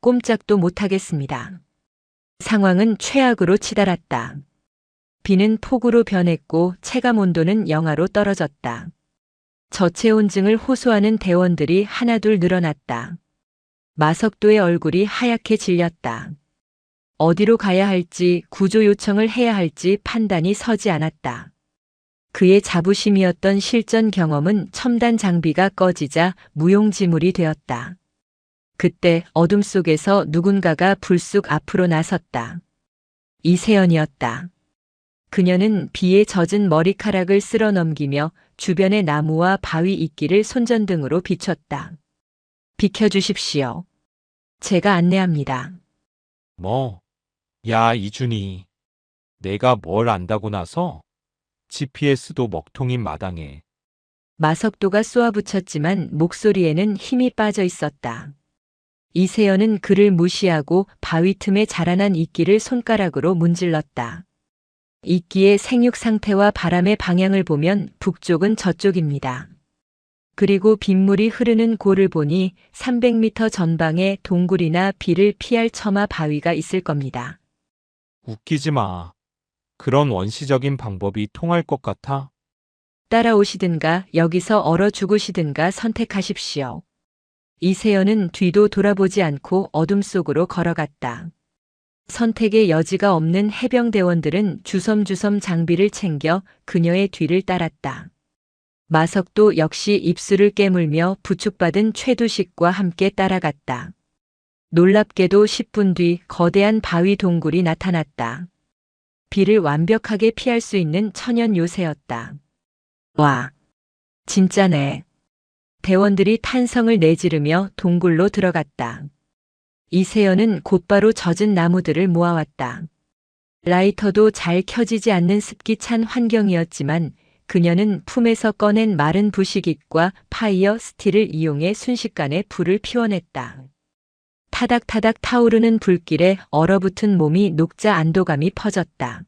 꼼짝도 못하겠습니다. 상황은 최악으로 치달았다. 비는 폭우로 변했고 체감 온도는 영하로 떨어졌다. 저체온증을 호소하는 대원들이 하나둘 늘어났다. 마석도의 얼굴이 하얗게 질렸다. 어디로 가야 할지 구조 요청을 해야 할지 판단이 서지 않았다. 그의 자부심이었던 실전 경험은 첨단 장비가 꺼지자 무용지물이 되었다. 그때 어둠 속에서 누군가가 불쑥 앞으로 나섰다. 이세연이었다. 그녀는 비에 젖은 머리카락을 쓸어 넘기며 주변의 나무와 바위 이끼를 손전등으로 비췄다. 비켜주십시오. 제가 안내합니다. 야, 이준이. 내가 뭘 안다고 나서? GPS도 먹통인 마당에. 마석도가 쏘아붙였지만 목소리에는 힘이 빠져 있었다. 이세연은 그를 무시하고 바위 틈에 자라난 이끼를 손가락으로 문질렀다. 이끼의 생육 상태와 바람의 방향을 보면 북쪽은 저쪽입니다. 그리고 빗물이 흐르는 골을 보니 300m 전방에 동굴이나 비를 피할 처마 바위가 있을 겁니다. 웃기지 마. 그런 원시적인 방법이 통할 것 같아? 따라오시든가 여기서 얼어 죽으시든가 선택하십시오. 이세연은 뒤도 돌아보지 않고 어둠 속으로 걸어갔다. 선택의 여지가 없는 해병대원들은 주섬주섬 장비를 챙겨 그녀의 뒤를 따랐다. 마석도 역시 입술을 깨물며 부축받은 최두식과 함께 따라갔다. 놀랍게도 10분 뒤 거대한 바위 동굴이 나타났다. 비를 완벽하게 피할 수 있는 천연 요새였다. 와, 진짜네. 대원들이 탄성을 내지르며 동굴로 들어갔다. 이세연은 곧바로 젖은 나무들을 모아왔다. 라이터도 잘 켜지지 않는 습기 찬 환경이었지만 그녀는 품에서 꺼낸 마른 부식잇과 파이어 스틸을 이용해 순식간에 불을 피워냈다. 타닥타닥 타오르는 불길에 얼어붙은 몸이 녹자 안도감이 퍼졌다.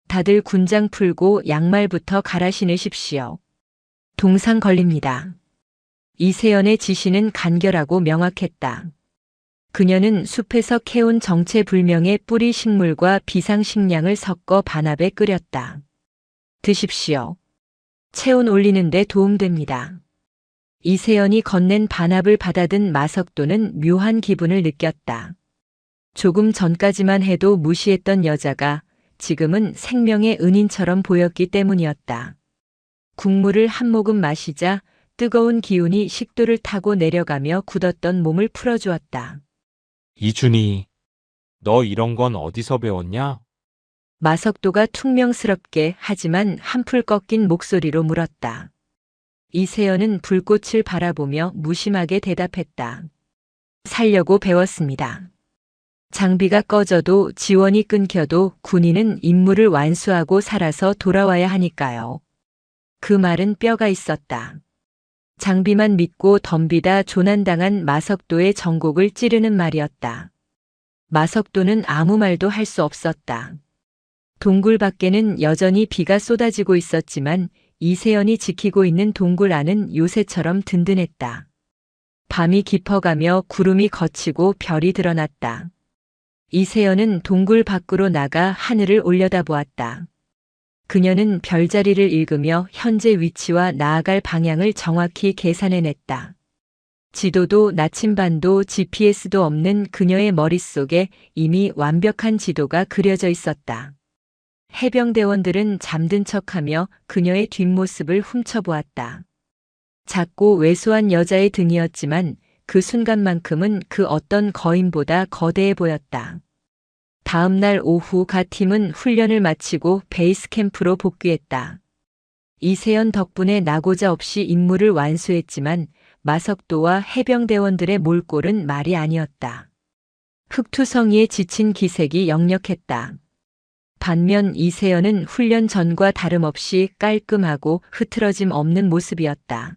다들 군장 풀고 양말부터 갈아 신으십시오. 동상 걸립니다. 이세연의 지시는 간결하고 명확했다. 그녀는 숲에서 캐온 정체불명의 뿌리 식물과 비상식량을 섞어 반합에 끓였다. 드십시오. 체온 올리는데 도움됩니다. 이세연이 건넨 반합을 받아든 마석도는 묘한 기분을 느꼈다. 조금 전까지만 해도 무시했던 여자가 지금은 생명의 은인처럼 보였기 때문이었다. 국물을 한 모금 마시자 뜨거운 기운이 식도를 타고 내려가며 굳었던 몸을 풀어주었다. 이준이, 너 이런 건 어디서 배웠냐? 마석도가 퉁명스럽게 하지만 한풀 꺾인 목소리로 물었다. 이세연은 불꽃을 바라보며 무심하게 대답했다. 살려고 배웠습니다. 장비가 꺼져도 지원이 끊겨도 군인은 임무를 완수하고 살아서 돌아와야 하니까요. 그 말은 뼈가 있었다. 장비만 믿고 덤비다 조난당한 마석도의 정곡을 찌르는 말이었다. 마석도는 아무 말도 할 수 없었다. 동굴 밖에는 여전히 비가 쏟아지고 있었지만 이세연이 지키고 있는 동굴 안은 요새처럼 든든했다. 밤이 깊어가며 구름이 걷히고 별이 드러났다. 이세연은 동굴 밖으로 나가 하늘을 올려다보았다. 그녀는 별자리를 읽으며 현재 위치와 나아갈 방향을 정확히 계산해냈다. 지도도 나침반도 GPS도 없는 그녀의 머릿속에 이미 완벽한 지도가 그려져 있었다. 해병대원들은 잠든 척하며 그녀의 뒷모습을 훔쳐보았다. 작고 왜소한 여자의 등이었지만 그 순간만큼은 그 어떤 거인보다 거대해 보였다. 다음 날 오후 가 팀은 훈련을 마치고 베이스 캠프로 복귀했다. 이세연 덕분에 나고자 없이 임무를 완수했지만 마석도와 해병대원들의 몰골은 말이 아니었다. 흑투성이에 지친 기색이 역력했다. 반면 이세연은 훈련 전과 다름없이 깔끔하고 흐트러짐 없는 모습이었다.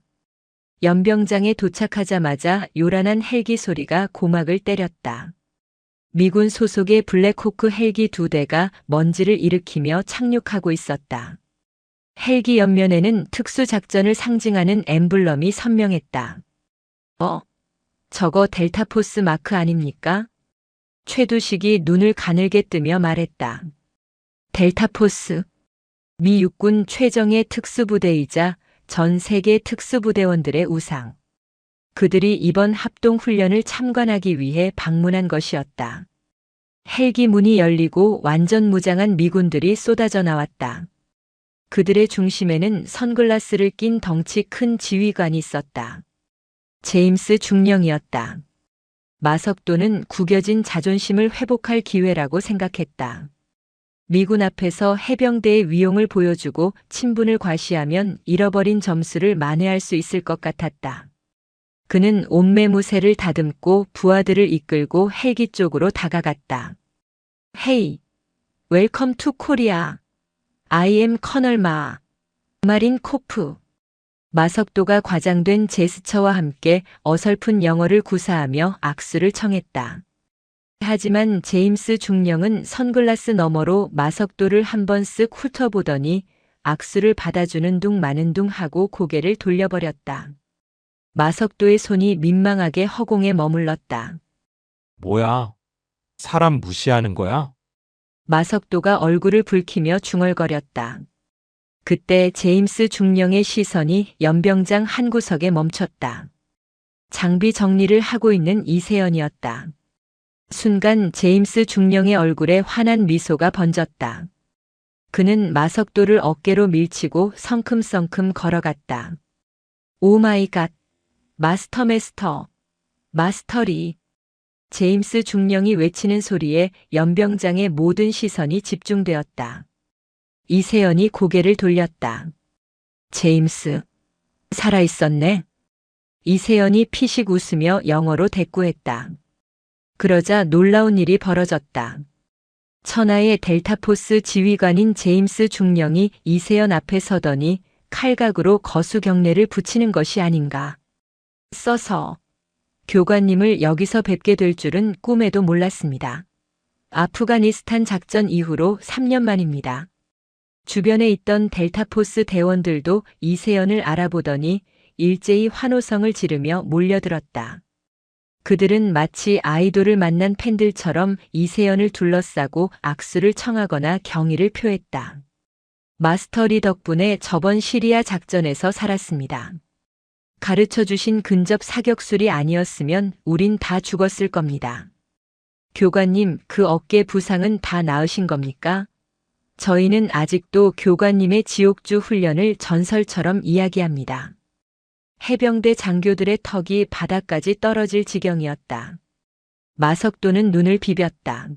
연병장에 도착하자마자 요란한 헬기 소리가 고막을 때렸다. 미군 소속의 블랙호크 헬기 2대가 먼지를 일으키며 착륙하고 있었다. 헬기 옆면에는 특수작전을 상징하는 엠블럼이 선명했다. 저거 델타포스 마크 아닙니까? 최두식이 눈을 가늘게 뜨며 말했다. 델타포스. 미 육군 최정예 특수부대이자 전 세계 특수부대원들의 우상. 그들이 이번 합동훈련을 참관하기 위해 방문한 것이었다. 헬기 문이 열리고 완전 무장한 미군들이 쏟아져 나왔다. 그들의 중심에는 선글라스를 낀 덩치 큰 지휘관이 있었다. 제임스 중령이었다. 마석도는 구겨진 자존심을 회복할 기회라고 생각했다. 미군 앞에서 해병대의 위용을 보여주고 친분을 과시하면 잃어버린 점수를 만회할 수 있을 것 같았다. 그는 옷매무새를 다듬고 부하들을 이끌고 헬기 쪽으로 다가갔다. 헤이, 웰컴 투 코리아. I am 커널 마린 코프. 마석도가 과장된 제스처와 함께 어설픈 영어를 구사하며 악수를 청했다. 하지만 제임스 중령은 선글라스 너머로 마석도를 한번 쓱 훑어보더니 악수를 받아주는 둥 마는 둥 하고 고개를 돌려버렸다. 마석도의 손이 민망하게 허공에 머물렀다. 뭐야? 사람 무시하는 거야? 마석도가 얼굴을 붉히며 중얼거렸다. 그때 제임스 중령의 시선이 연병장 한 구석에 멈췄다. 장비 정리를 하고 있는 이세연이었다. 순간 제임스 중령의 얼굴에 환한 미소가 번졌다. 그는 마석도를 어깨로 밀치고 성큼성큼 걸어갔다. 오 마이 갓, 마스터, 마스터리. 제임스 중령이 외치는 소리에 연병장의 모든 시선이 집중되었다. 이세연이 고개를 돌렸다. 제임스, 살아있었네. 이세연이 피식 웃으며 영어로 대꾸했다. 그러자 놀라운 일이 벌어졌다. 천하의 델타포스 지휘관인 제임스 중령이 이세연 앞에 서더니 칼각으로 거수 경례를 붙이는 것이 아닌가. 써서 교관님을 여기서 뵙게 될 줄은 꿈에도 몰랐습니다. 아프가니스탄 작전 이후로 3년 만입니다. 주변에 있던 델타포스 대원들도 이세연을 알아보더니 일제히 환호성을 지르며 몰려들었다. 그들은 마치 아이돌을 만난 팬들처럼 이세연을 둘러싸고 악수를 청하거나 경의를 표했다. 마스터리 덕분에 저번 시리아 작전에서 살았습니다. 가르쳐주신 근접 사격술이 아니었으면 우린 다 죽었을 겁니다. 교관님, 그 어깨 부상은 다 나으신 겁니까? 저희는 아직도 교관님의 지옥주 훈련을 전설처럼 이야기합니다. 해병대 장교들의 턱이 바닥까지 떨어질 지경이었다. 마석도는 눈을 비볐다.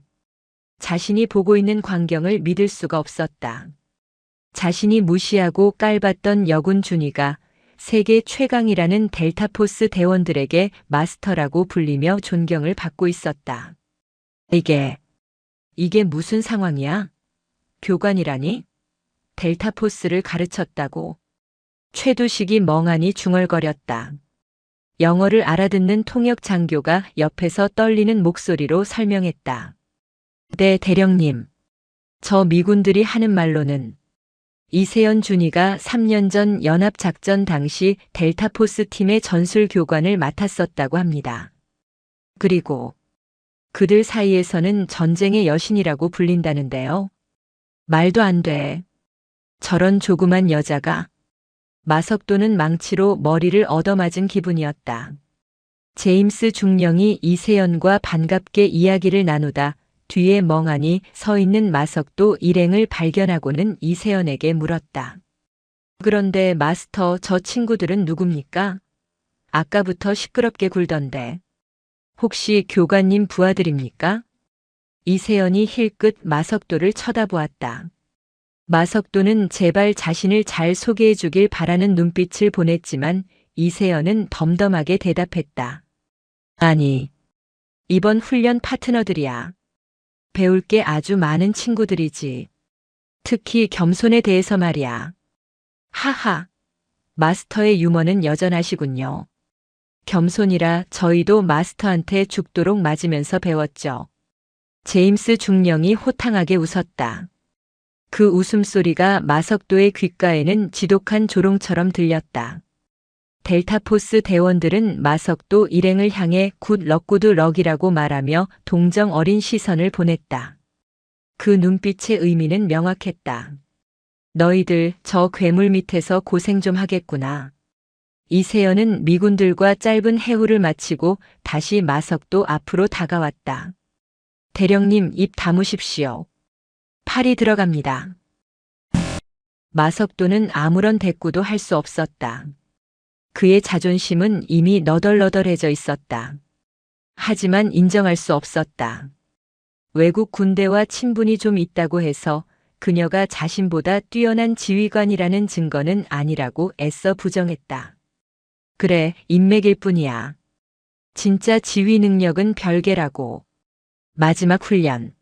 자신이 보고 있는 광경을 믿을 수가 없었다. 자신이 무시하고 깔봤던 여군 준이가 세계 최강이라는 델타포스 대원들에게 마스터라고 불리며 존경을 받고 있었다. 이게 무슨 상황이야? 교관이라니? 델타포스를 가르쳤다고. 최두식이 멍하니 중얼거렸다. 영어를 알아듣는 통역 장교가 옆에서 떨리는 목소리로 설명했다. 네, 대령님. 저 미군들이 하는 말로는 이세연 준이가 3년 전 연합작전 당시 델타포스 팀의 전술 교관을 맡았었다고 합니다. 그리고 그들 사이에서는 전쟁의 여신이라고 불린다는데요. 말도 안 돼. 저런 조그만 여자가. 마석도는 망치로 머리를 얻어맞은 기분이었다. 제임스 중령이 이세연과 반갑게 이야기를 나누다 뒤에 멍하니 서 있는 마석도 일행을 발견하고는 이세연에게 물었다. 그런데 마스터, 저 친구들은 누굽니까? 아까부터 시끄럽게 굴던데. 혹시 교관님 부하들입니까? 이세연이 힐끗 마석도를 쳐다보았다. 마석도는 제발 자신을 잘 소개해 주길 바라는 눈빛을 보냈지만 이세연은 덤덤하게 대답했다. 아니, 이번 훈련 파트너들이야. 배울 게 아주 많은 친구들이지. 특히 겸손에 대해서 말이야. 하하, 마스터의 유머는 여전하시군요. 겸손이라 저희도 마스터한테 죽도록 맞으면서 배웠죠. 제임스 중령이 호탕하게 웃었다. 그 웃음소리가 마석도의 귓가에는 지독한 조롱처럼 들렸다. 델타포스 대원들은 마석도 일행을 향해 굿 럭구드 럭이라고 말하며 동정 어린 시선을 보냈다. 그 눈빛의 의미는 명확했다. 너희들 저 괴물 밑에서 고생 좀 하겠구나. 이세연은 미군들과 짧은 해후를 마치고 다시 마석도 앞으로 다가왔다. 대령님 입 다무십시오. 팔이 들어갑니다. 마석도는 아무런 대꾸도 할 수 없었다. 그의 자존심은 이미 너덜너덜해져 있었다. 하지만 인정할 수 없었다. 외국 군대와 친분이 좀 있다고 해서 그녀가 자신보다 뛰어난 지휘관이라는 증거는 아니라고 애써 부정했다. 그래, 인맥일 뿐이야. 진짜 지휘 능력은 별개라고. 마지막 훈련.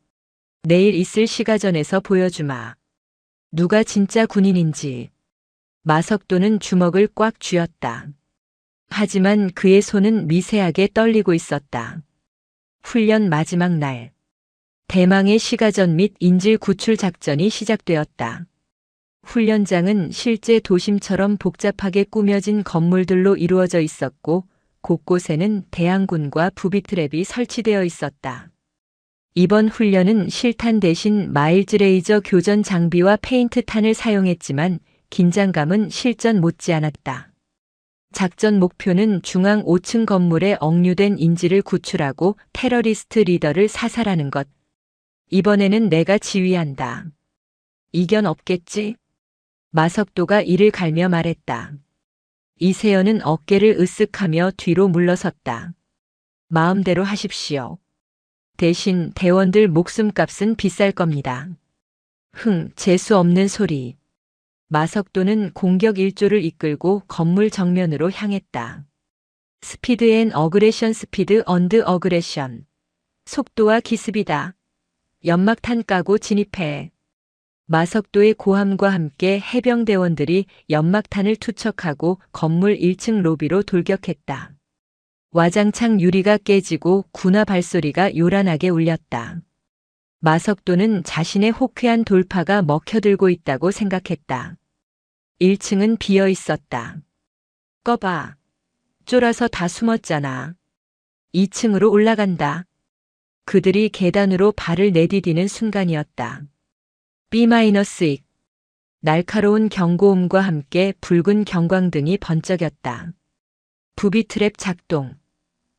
내일 있을 시가전에서 보여주마. 누가 진짜 군인인지. 마석도는 주먹을 꽉 쥐었다. 하지만 그의 손은 미세하게 떨리고 있었다. 훈련 마지막 날. 대망의 시가전 및 인질 구출 작전이 시작되었다. 훈련장은 실제 도심처럼 복잡하게 꾸며진 건물들로 이루어져 있었고 곳곳에는 대항군과 부비트랩이 설치되어 있었다. 이번 훈련은 실탄 대신 마일즈 레이저 교전 장비와 페인트탄을 사용했지만 긴장감은 실전 못지않았다. 작전 목표는 중앙 5층 건물에 억류된 인질을 구출하고 테러리스트 리더를 사살하는 것. 이번에는 내가 지휘한다. 이견 없겠지? 마석도가 이를 갈며 말했다. 이세연은 어깨를 으쓱하며 뒤로 물러섰다. 마음대로 하십시오. 대신 대원들 목숨값은 비쌀 겁니다. 재수 없는 소리. 마석도는 공격 1조를 이끌고 건물 정면으로 향했다. 스피드 앤 어그레션 스피드 언드 어그레션. 속도와 기습이다. 연막탄 까고 진입해. 마석도의 고함과 함께 해병대원들이 연막탄을 투척하고 건물 1층 로비로 돌격했다. 와장창 유리가 깨지고 군화 발소리가 요란하게 울렸다. 마석도는 자신의 호쾌한 돌파가 먹혀들고 있다고 생각했다. 1층은 비어 있었다. 꺼봐. 쫄아서 다 숨었잖아. 2층으로 올라간다. 그들이 계단으로 발을 내디디는 순간이었다. B-2. 날카로운 경고음과 함께 붉은 경광등이 번쩍였다. 부비트랩 작동.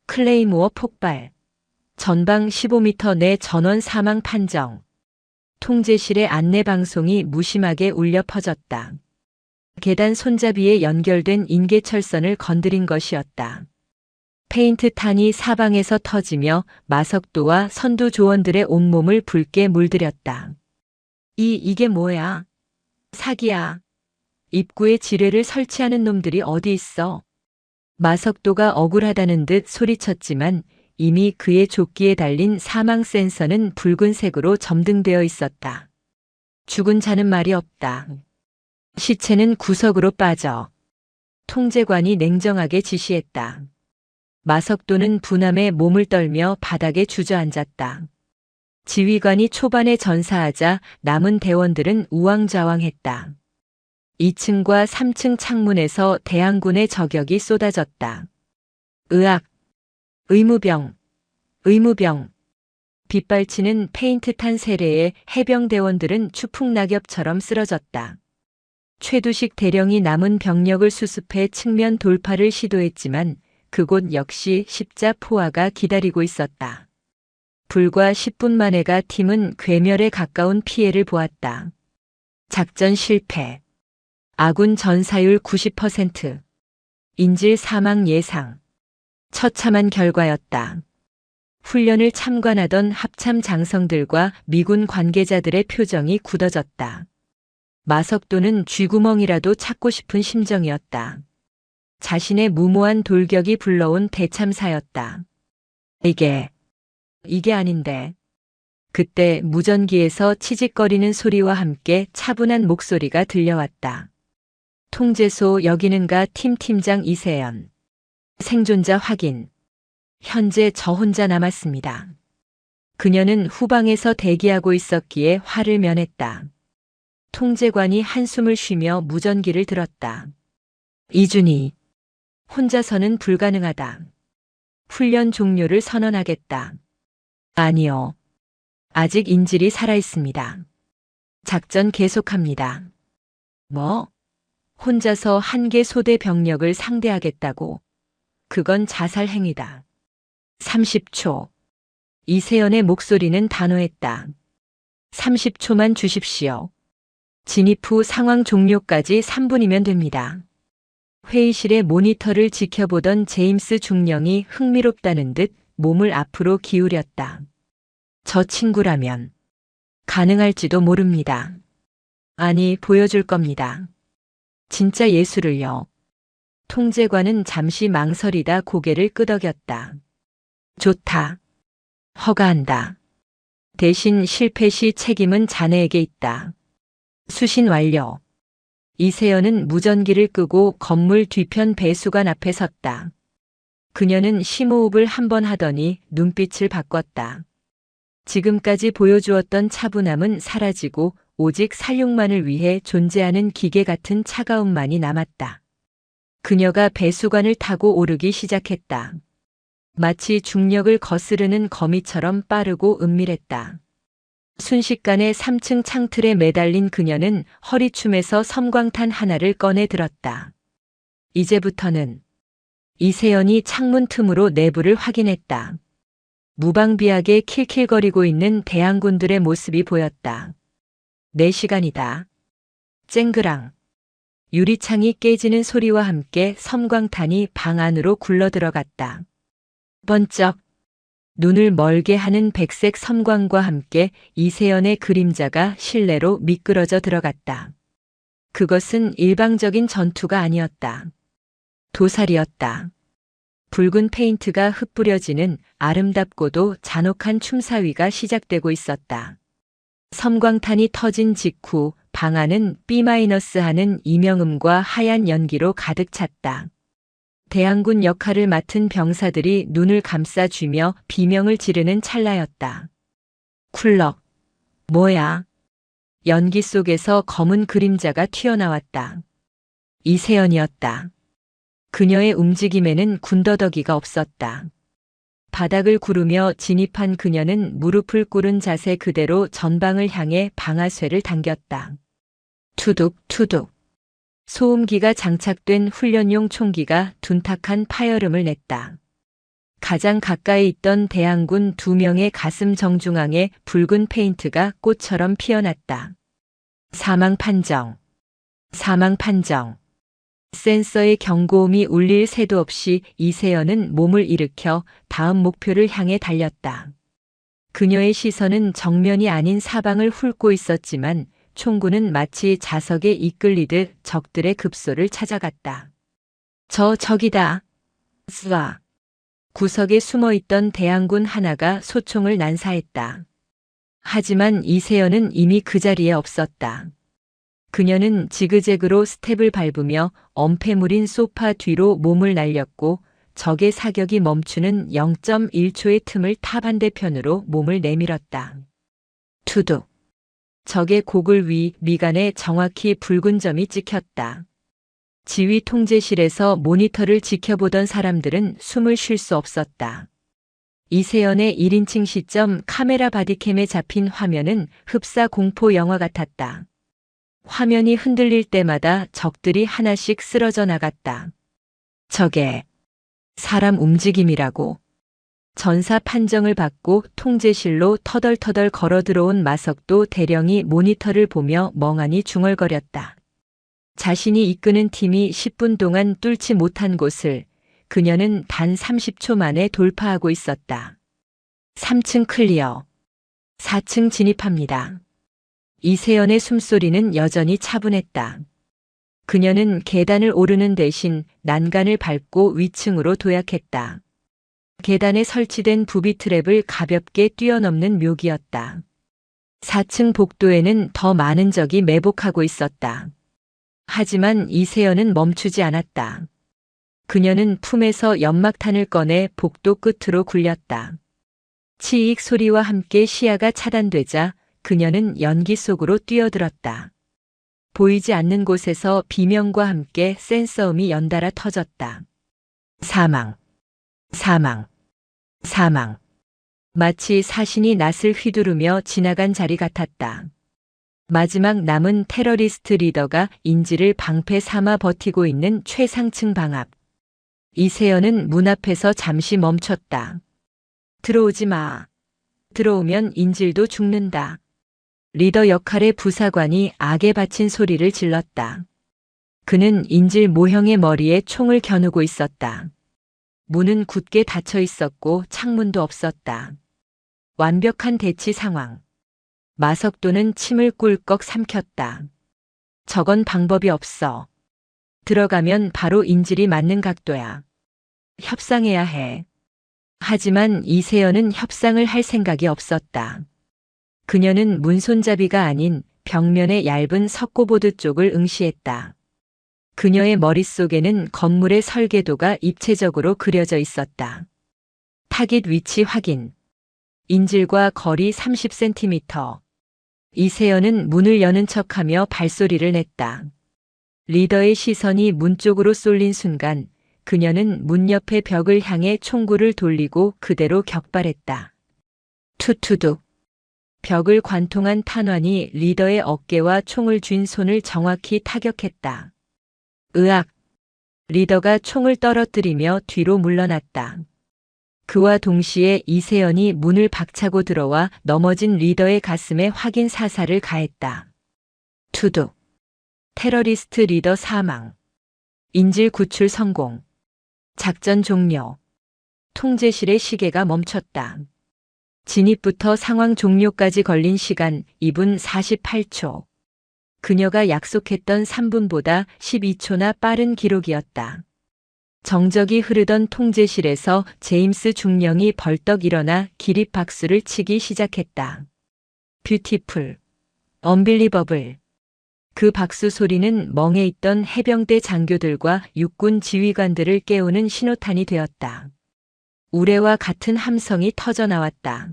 클레이모어 폭발. 전방 15m 내 전원 사망 판정. 통제실의 안내 방송이 무심하게 울려 퍼졌다. 계단 손잡이에 연결된 인계철선을 건드린 것이었다. 페인트탄이 사방에서 터지며 마석도와 선두 조원들의 온몸을 붉게 물들였다. 이게 뭐야? 사기야. 입구에 지뢰를 설치하는 놈들이 어디 있어? 마석도가 억울하다는 듯 소리쳤지만 이미 그의 조끼에 달린 사망 센서는 붉은색으로 점등되어 있었다. 죽은 자는 말이 없다. 시체는 구석으로 빠져. 통제관이 냉정하게 지시했다. 마석도는 분함에 몸을 떨며 바닥에 주저앉았다. 지휘관이 초반에 전사하자 남은 대원들은 우왕좌왕했다. 2층과 3층 창문에서 대항군의 저격이 쏟아졌다. 으악! 의무병! 의무병! 빗발치는 페인트탄 세례에 해병대원들은 추풍낙엽처럼 쓰러졌다. 최두식 대령이 남은 병력을 수습해 측면 돌파를 시도했지만 그곳 역시 십자포화가 기다리고 있었다. 불과 10분 만에가 팀은 괴멸에 가까운 피해를 보았다. 작전 실패. 아군 전사율 90%. 인질 사망 예상. 처참한 결과였다. 훈련을 참관하던 합참 장성들과 미군 관계자들의 표정이 굳어졌다. 마석도는 쥐구멍이라도 찾고 싶은 심정이었다. 자신의 무모한 돌격이 불러온 대참사였다. 이게 아닌데. 그때 무전기에서 치직거리는 소리와 함께 차분한 목소리가 들려왔다. 통제소 여기는가 팀장 이세연. 생존자 확인. 현재 저 혼자 남았습니다. 그녀는 후방에서 대기하고 있었기에 화를 면했다. 통제관이 한숨을 쉬며 무전기를 들었다. 이준희. 혼자서는 불가능하다. 훈련 종료를 선언하겠다. 아니요. 아직 인질이 살아있습니다. 작전 계속합니다. 뭐? 혼자서 한 개 소대 병력을 상대하겠다고? 그건 자살 행위다. 30초. 이세연의 목소리는 단호했다. 30초만 주십시오. 진입 후 상황 종료까지 3분이면 됩니다. 회의실의 모니터를 지켜보던 제임스 중령이 흥미롭다는 듯 몸을 앞으로 기울였다. 저 친구라면 가능할지도 모릅니다. 아니, 보여줄 겁니다. 진짜 예술을요. 통제관은 잠시 망설이다 고개를 끄덕였다. 좋다. 허가한다. 대신 실패 시 책임은 자네에게 있다. 수신 완료. 이세연은 무전기를 끄고 건물 뒤편 배수관 앞에 섰다. 그녀는 심호흡을 한 번 하더니 눈빛을 바꿨다. 지금까지 보여주었던 차분함은 사라지고 오직 살육만을 위해 존재하는 기계 같은 차가움만이 남았다. 그녀가 배수관을 타고 오르기 시작했다. 마치 중력을 거스르는 거미처럼 빠르고 은밀했다. 순식간에 3층 창틀에 매달린 그녀는 허리춤에서 섬광탄 하나를 꺼내 들었다. 이제부터는. 이세연이 창문 틈으로 내부를 확인했다. 무방비하게 킬킬거리고 있는 대항군들의 모습이 보였다. 4시간이다. 쨍그랑. 유리창이 깨지는 소리와 함께 섬광탄이 방 안으로 굴러들어갔다. 번쩍. 눈을 멀게 하는 백색 섬광과 함께 이세연의 그림자가 실내로 미끄러져 들어갔다. 그것은 일방적인 전투가 아니었다. 도살이었다. 붉은 페인트가 흩뿌려지는 아름답고도 잔혹한 춤사위가 시작되고 있었다. 섬광탄이 터진 직후 방 안은 B- 하는 이명음과 하얀 연기로 가득 찼다. 대항군 역할을 맡은 병사들이 눈을 감싸쥐며 비명을 지르는 찰나였다. 쿨럭. 뭐야? 연기 속에서 검은 그림자가 튀어나왔다. 이세연이었다. 그녀의 움직임에는 군더더기가 없었다. 바닥을 구르며 진입한 그녀는 무릎을 꿇은 자세 그대로 전방을 향해 방아쇠를 당겼다. 투둑투둑. 소음기가 장착된 훈련용 총기가 둔탁한 파열음을 냈다. 가장 가까이 있던 대항군 2명의 가슴 정중앙에 붉은 페인트가 꽃처럼 피어났다. 사망 판정. 사망 판정. 센서의 경고음이 울릴 새도 없이 이세연은 몸을 일으켜 다음 목표를 향해 달렸다. 그녀의 시선은 정면이 아닌 사방을 훑고 있었지만 총구는 마치 자석에 이끌리듯 적들의 급소를 찾아갔다. 저기다. 쏴. 구석에 숨어있던 대항군 하나가 소총을 난사했다. 하지만 이세연은 이미 그 자리에 없었다. 그녀는 지그재그로 스텝을 밟으며 엄폐물인 소파 뒤로 몸을 날렸고 적의 사격이 멈추는 0.1초의 틈을 타 반대편으로 몸을 내밀었다. 투둑. 적의 고글 위 미간에 정확히 붉은 점이 찍혔다. 지휘 통제실에서 모니터를 지켜보던 사람들은 숨을 쉴 수 없었다. 이세연의 1인칭 시점 카메라 바디캠에 잡힌 화면은 흡사 공포 영화 같았다. 화면이 흔들릴 때마다 적들이 하나씩 쓰러져 나갔다. 저게 사람 움직임이라고. 전사 판정을 받고 통제실로 터덜터덜 걸어 들어온 마석도 대령이 모니터를 보며 멍하니 중얼거렸다. 자신이 이끄는 팀이 10분 동안 뚫지 못한 곳을 그녀는 단 30초 만에 돌파하고 있었다. 3층 클리어. 4층 진입합니다. 이세연의 숨소리는 여전히 차분했다. 그녀는 계단을 오르는 대신 난간을 밟고 위층으로 도약했다. 계단에 설치된 부비 트랩을 가볍게 뛰어넘는 묘기였다. 4층 복도에는 더 많은 적이 매복하고 있었다. 하지만 이세연은 멈추지 않았다. 그녀는 품에서 연막탄을 꺼내 복도 끝으로 굴렸다. 치익 소리와 함께 시야가 차단되자 그녀는 연기 속으로 뛰어들었다. 보이지 않는 곳에서 비명과 함께 센서음이 연달아 터졌다. 사망, 사망, 사망. 마치 사신이 낫을 휘두르며 지나간 자리 같았다. 마지막 남은 테러리스트 리더가 인지를 방패 삼아 버티고 있는 최상층 방 앞. 이세연은 문 앞에서 잠시 멈췄다. 들어오지 마. 들어오면 인질도 죽는다. 리더 역할의 부사관이 악에 바친 소리를 질렀다. 그는 인질 모형의 머리에 총을 겨누고 있었다. 문은 굳게 닫혀 있었고 창문도 없었다. 완벽한 대치 상황. 마석도는 침을 꿀꺽 삼켰다. 저건 방법이 없어. 들어가면 바로 인질이 맞는 각도야. 협상해야 해. 하지만 이세연은 협상을 할 생각이 없었다. 그녀는 문손잡이가 아닌 벽면의 얇은 석고보드 쪽을 응시했다. 그녀의 머릿속에는 건물의 설계도가 입체적으로 그려져 있었다. 타깃 위치 확인. 인질과 거리 30cm. 이세연은 문을 여는 척하며 발소리를 냈다. 리더의 시선이 문 쪽으로 쏠린 순간 그녀는 문 옆의 벽을 향해 총구를 돌리고 그대로 격발했다. 투투둑. 벽을 관통한 탄환이 리더의 어깨와 총을 쥔 손을 정확히 타격했다. 으악! 리더가 총을 떨어뜨리며 뒤로 물러났다. 그와 동시에 이세연이 문을 박차고 들어와 넘어진 리더의 가슴에 확인 사살을 가했다. 투둑. 테러리스트 리더 사망. 인질 구출 성공. 작전 종료. 통제실의 시계가 멈췄다. 진입부터 상황 종료까지 걸린 시간 2분 48초. 그녀가 약속했던 3분보다 12초나 빠른 기록이었다. 정적이 흐르던 통제실에서 제임스 중령이 벌떡 일어나 기립박수를 치기 시작했다. 뷰티풀. 언빌리버블. 그 박수 소리는 멍해 있던 해병대 장교들과 육군 지휘관들을 깨우는 신호탄이 되었다. 우레와 같은 함성이 터져나왔다.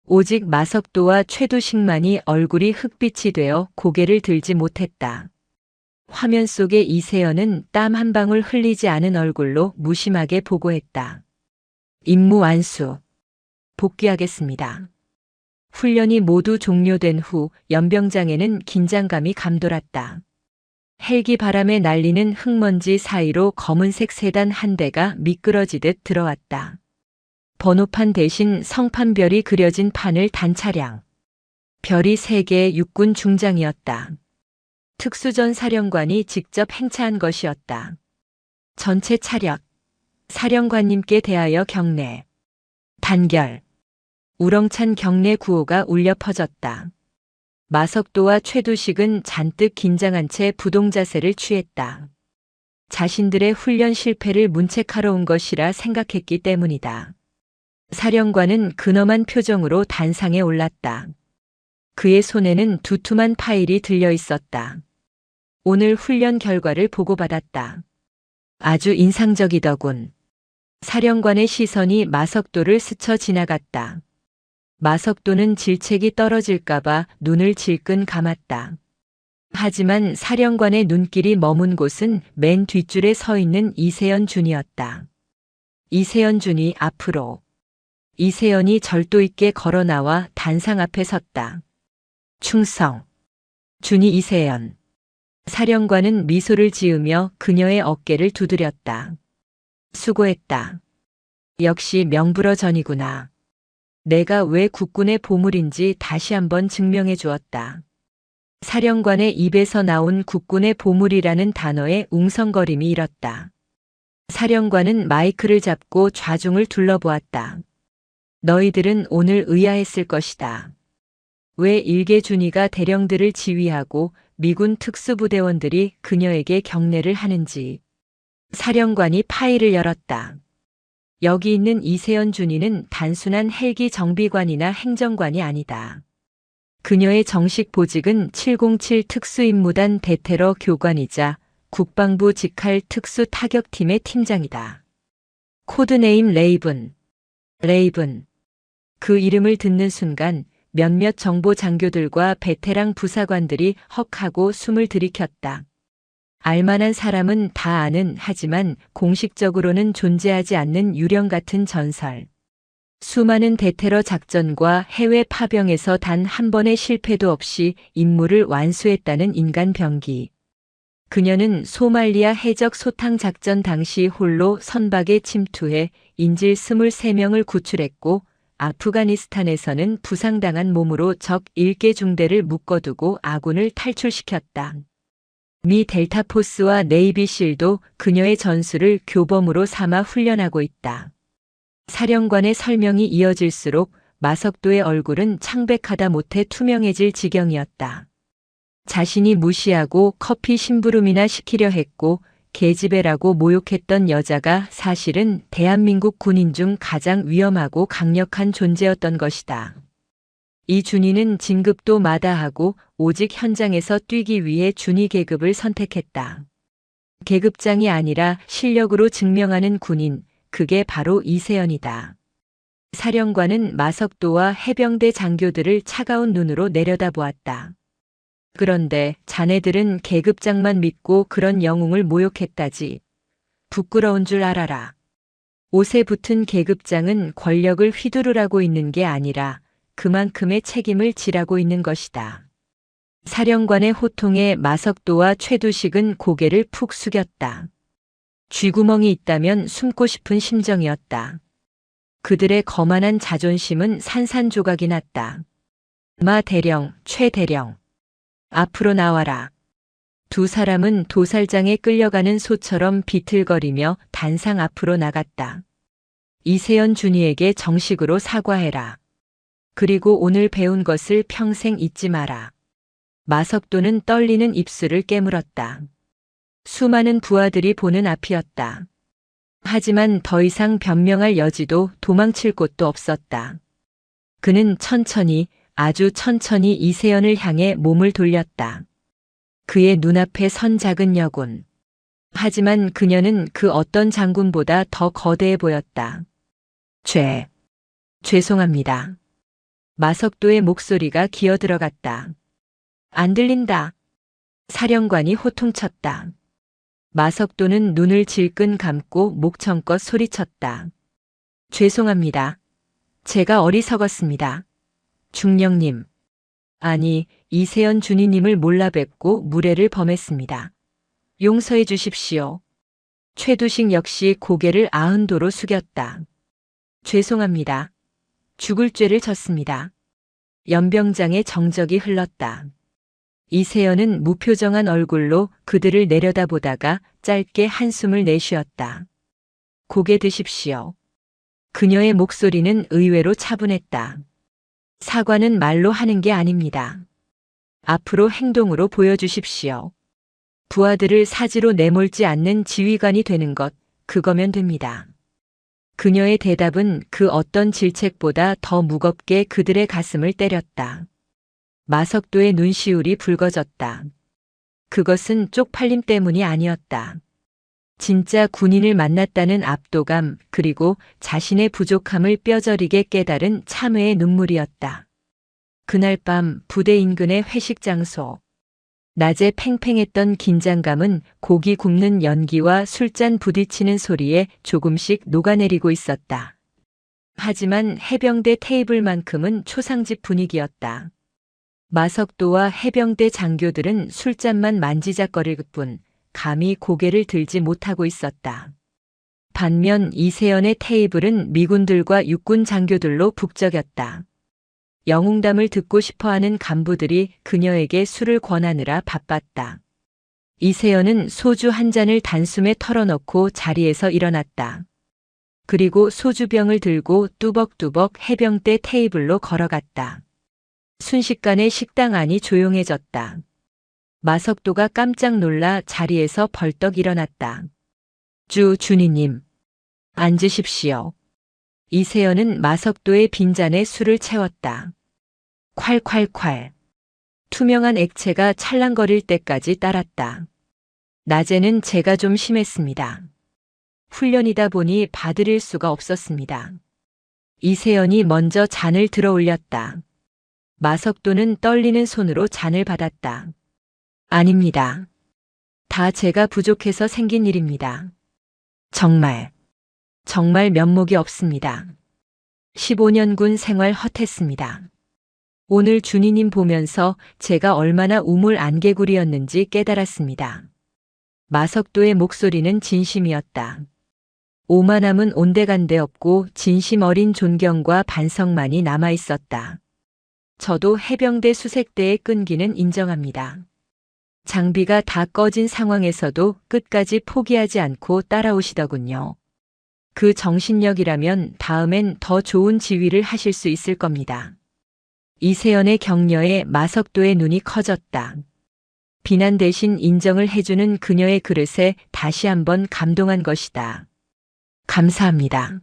오직 마석도와 최두식만이 얼굴이 흑빛이 되어 고개를 들지 못했다. 화면 속의 이세연은 땀 한 방울 흘리지 않은 얼굴로 무심하게 보고했다. 임무 완수. 복귀하겠습니다. 훈련이 모두 종료된 후 연병장에는 긴장감이 감돌았다. 헬기 바람에 날리는 흙먼지 사이로 검은색 세단 한 대가 미끄러지듯 들어왔다. 번호판 대신 성판별이 그려진 판을 단 차량. 별이 3개의 육군 중장이었다. 특수전 사령관이 직접 행차한 것이었다. 전체 차렷. 사령관님께 대하여 경례. 단결. 우렁찬 경례 구호가 울려 퍼졌다. 마석도와 최두식은 잔뜩 긴장한 채 부동자세를 취했다. 자신들의 훈련 실패를 문책하러 온 것이라 생각했기 때문이다. 사령관은 근엄한 표정으로 단상에 올랐다. 그의 손에는 두툼한 파일이 들려 있었다. 오늘 훈련 결과를 보고받았다. 아주 인상적이더군. 사령관의 시선이 마석도를 스쳐 지나갔다. 마석도는 질책이 떨어질까봐 눈을 질끈 감았다. 하지만 사령관의 눈길이 머문 곳은 맨 뒷줄에 서 있는 이세연 준이었다. 이세연 준이 앞으로. 이세연이 절도 있게 걸어 나와 단상 앞에 섰다. 충성. 준이 이세연. 사령관은 미소를 지으며 그녀의 어깨를 두드렸다. 수고했다. 역시 명불허전이구나. 내가 왜 국군의 보물인지 다시 한번 증명해 주었다. 사령관의 입에서 나온 국군의 보물이라는 단어에 웅성거림이 일었다. 사령관은 마이크를 잡고 좌중을 둘러보았다. 너희들은 오늘 의아했을 것이다. 왜 일개 준이가 대령들을 지휘하고 미군 특수부대원들이 그녀에게 경례를 하는지. 사령관이 파일을 열었다. 여기 있는 이세연 준이는 단순한 헬기 정비관이나 행정관이 아니다. 그녀의 정식 보직은 707 특수임무단 대테러 교관이자 국방부 직할 특수 타격팀의 팀장이다. 코드네임 레이븐. 레이븐. 그 이름을 듣는 순간 몇몇 정보 장교들과 베테랑 부사관들이 헉하고 숨을 들이켰다. 알만한 사람은 다 아는, 하지만 공식적으로는 존재하지 않는 유령 같은 전설. 수많은 대테러 작전과 해외 파병에서 단 한 번의 실패도 없이 임무를 완수했다는 인간 병기. 그녀는 소말리아 해적 소탕 작전 당시 홀로 선박에 침투해 인질 23명을 구출했고, 아프가니스탄에서는 부상당한 몸으로 적 1개 중대를 묶어두고 아군을 탈출시켰다. 미 델타포스와 네이비실도 그녀의 전술을 교범으로 삼아 훈련하고 있다. 사령관의 설명이 이어질수록 마석도의 얼굴은 창백하다 못해 투명해질 지경이었다. 자신이 무시하고 커피 심부름이나 시키려 했고 계집애라고 모욕했던 여자가 사실은 대한민국 군인 중 가장 위험하고 강력한 존재였던 것이다. 이 준이는 진급도 마다하고 오직 현장에서 뛰기 위해 준이 계급을 선택했다. 계급장이 아니라 실력으로 증명하는 군인, 그게 바로 이세연이다. 사령관은 마석도와 해병대 장교들을 차가운 눈으로 내려다보았다. 그런데 자네들은 계급장만 믿고 그런 영웅을 모욕했다지. 부끄러운 줄 알아라. 옷에 붙은 계급장은 권력을 휘두르라고 있는 게 아니라 그만큼의 책임을 지라고 있는 것이다. 사령관의 호통에 마석도와 최두식은 고개를 푹 숙였다. 쥐구멍이 있다면 숨고 싶은 심정이었다. 그들의 거만한 자존심은 산산조각이 났다. 마 대령, 최 대령. 앞으로 나와라. 두 사람은 도살장에 끌려가는 소처럼 비틀거리며 단상 앞으로 나갔다. 이세연 준이에게 정식으로 사과해라. 그리고 오늘 배운 것을 평생 잊지 마라. 마석도는 떨리는 입술을 깨물었다. 수많은 부하들이 보는 앞이었다. 하지만 더 이상 변명할 여지도 도망칠 곳도 없었다. 그는 천천히, 아주 천천히 이세연을 향해 몸을 돌렸다. 그의 눈앞에 선 작은 여군. 하지만 그녀는 그 어떤 장군보다 더 거대해 보였다. 죄송합니다. 마석도의 목소리가 기어들어갔다. 안 들린다. 사령관이 호통쳤다. 마석도는 눈을 질끈 감고 목청껏 소리쳤다. 죄송합니다. 제가 어리석었습니다. 중령님. 아니, 이세연 준이님을 몰라 뵙고 무례를 범했습니다. 용서해 주십시오. 최두식 역시 고개를 아흔도로 숙였다. 죄송합니다. 죽을 죄를 졌습니다. 연병장의 정적이 흘렀다. 이세연은 무표정한 얼굴로 그들을 내려다보다가 짧게 한숨을 내쉬었다. 고개 드십시오. 그녀의 목소리는 의외로 차분했다. 사과는 말로 하는 게 아닙니다. 앞으로 행동으로 보여주십시오. 부하들을 사지로 내몰지 않는 지휘관이 되는 것, 그거면 됩니다. 그녀의 대답은 그 어떤 질책보다 더 무겁게 그들의 가슴을 때렸다. 마석도의 눈시울이 붉어졌다. 그것은 쪽팔림 때문이 아니었다. 진짜 군인을 만났다는 압도감, 그리고 자신의 부족함을 뼈저리게 깨달은 참회의 눈물이었다. 그날 밤 부대 인근의 회식 장소. 낮에 팽팽했던 긴장감은 고기 굽는 연기와 술잔 부딪히는 소리에 조금씩 녹아내리고 있었다. 하지만 해병대 테이블만큼은 초상집 분위기였다. 마석도와 해병대 장교들은 술잔만 만지작거릴 뿐 감히 고개를 들지 못하고 있었다. 반면 이세연의 테이블은 미군들과 육군 장교들로 북적였다. 영웅담을 듣고 싶어하는 간부들이 그녀에게 술을 권하느라 바빴다. 이세연은 소주 한 잔을 단숨에 털어넣고 자리에서 일어났다. 그리고 소주병을 들고 뚜벅뚜벅 해병대 테이블로 걸어갔다. 순식간에 식당 안이 조용해졌다. 마석도가 깜짝 놀라 자리에서 벌떡 일어났다. 주니님, 앉으십시오. 이세연은 마석도의 빈잔에 술을 채웠다. 콸콸콸. 투명한 액체가 찰랑거릴 때까지 따랐다. 낮에는 제가 좀 심했습니다. 훈련이다 보니 봐드릴 수가 없었습니다. 이세연이 먼저 잔을 들어 올렸다. 마석도는 떨리는 손으로 잔을 받았다. 아닙니다. 다 제가 부족해서 생긴 일입니다. 정말 면목이 없습니다. 15년 군 생활 헛했습니다. 오늘 준이님 보면서 제가 얼마나 우물 안개구리였는지 깨달았습니다. 마석도의 목소리는 진심이었다. 오만함은 온데간데 없고 진심 어린 존경과 반성만이 남아 있었다. 저도 해병대 수색대의 끈기는 인정합니다. 장비가 다 꺼진 상황에서도 끝까지 포기하지 않고 따라오시더군요. 그 정신력이라면 다음엔 더 좋은 지휘를 하실 수 있을 겁니다. 이세연의 격려에 마석도의 눈이 커졌다. 비난 대신 인정을 해주는 그녀의 그릇에 다시 한번 감동한 것이다. 감사합니다.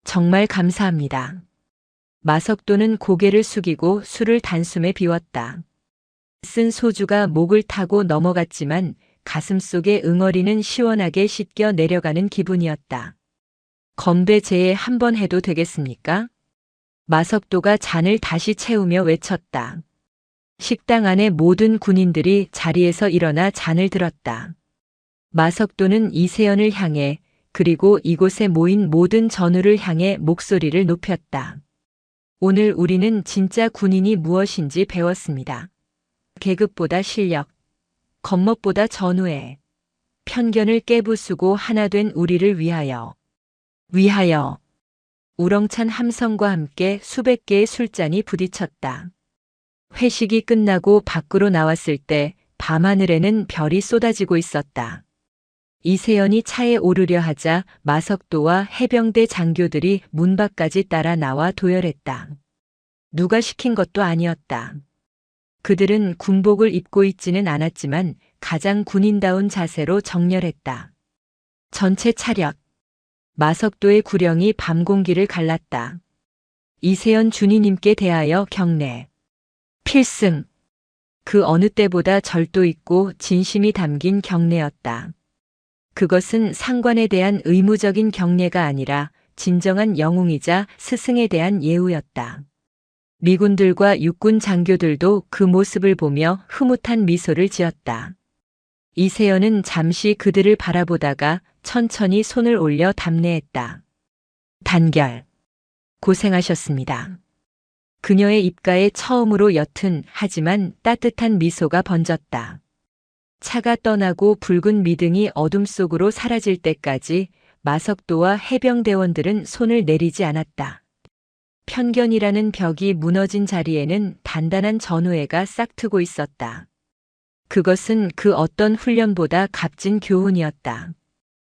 정말 감사합니다. 마석도는 고개를 숙이고 술을 단숨에 비웠다. 쓴 소주가 목을 타고 넘어갔지만 가슴속에 응어리는 시원하게 씻겨 내려가는 기분이었다. 건배 제에 한번 해도 되겠습니까? 마석도가 잔을 다시 채우며 외쳤다. 식당 안의 모든 군인들이 자리에서 일어나 잔을 들었다. 마석도는 이세연을 향해 그리고 이곳에 모인 모든 전우를 향해 목소리를 높였다. 오늘 우리는 진짜 군인이 무엇인지 배웠습니다. 계급보다 실력, 겉멋보다 전우애, 편견을 깨부수고 하나 된 우리를 위하여. 우렁찬 함성과 함께 수백 개의 술잔이 부딪혔다. 회식이 끝나고 밖으로 나왔을 때 밤하늘에는 별이 쏟아지고 있었다. 이세연이 차에 오르려 하자 마석도와 해병대 장교들이 문 밖까지 따라 나와 도열했다. 누가 시킨 것도 아니었다. 그들은 군복을 입고 있지는 않았지만 가장 군인다운 자세로 정렬했다. 전체 차렷. 마석도의 구령이 밤 공기를 갈랐다. 이세연 준이님께 대하여 경례. 필승. 그 어느 때보다 절도 있고 진심이 담긴 경례였다. 그것은 상관에 대한 의무적인 경례가 아니라 진정한 영웅이자 스승에 대한 예우였다. 미군들과 육군 장교들도 그 모습을 보며 흐뭇한 미소를 지었다. 이세연은 잠시 그들을 바라보다가 천천히 손을 올려 답례했다. 단결. 고생하셨습니다. 그녀의 입가에 처음으로 옅은 하지만 따뜻한 미소가 번졌다. 차가 떠나고 붉은 미등이 어둠 속으로 사라질 때까지 마석도와 해병대원들은 손을 내리지 않았다. 편견이라는 벽이 무너진 자리에는 단단한 전우애가 싹트고 있었다. 그것은 그 어떤 훈련보다 값진 교훈이었다.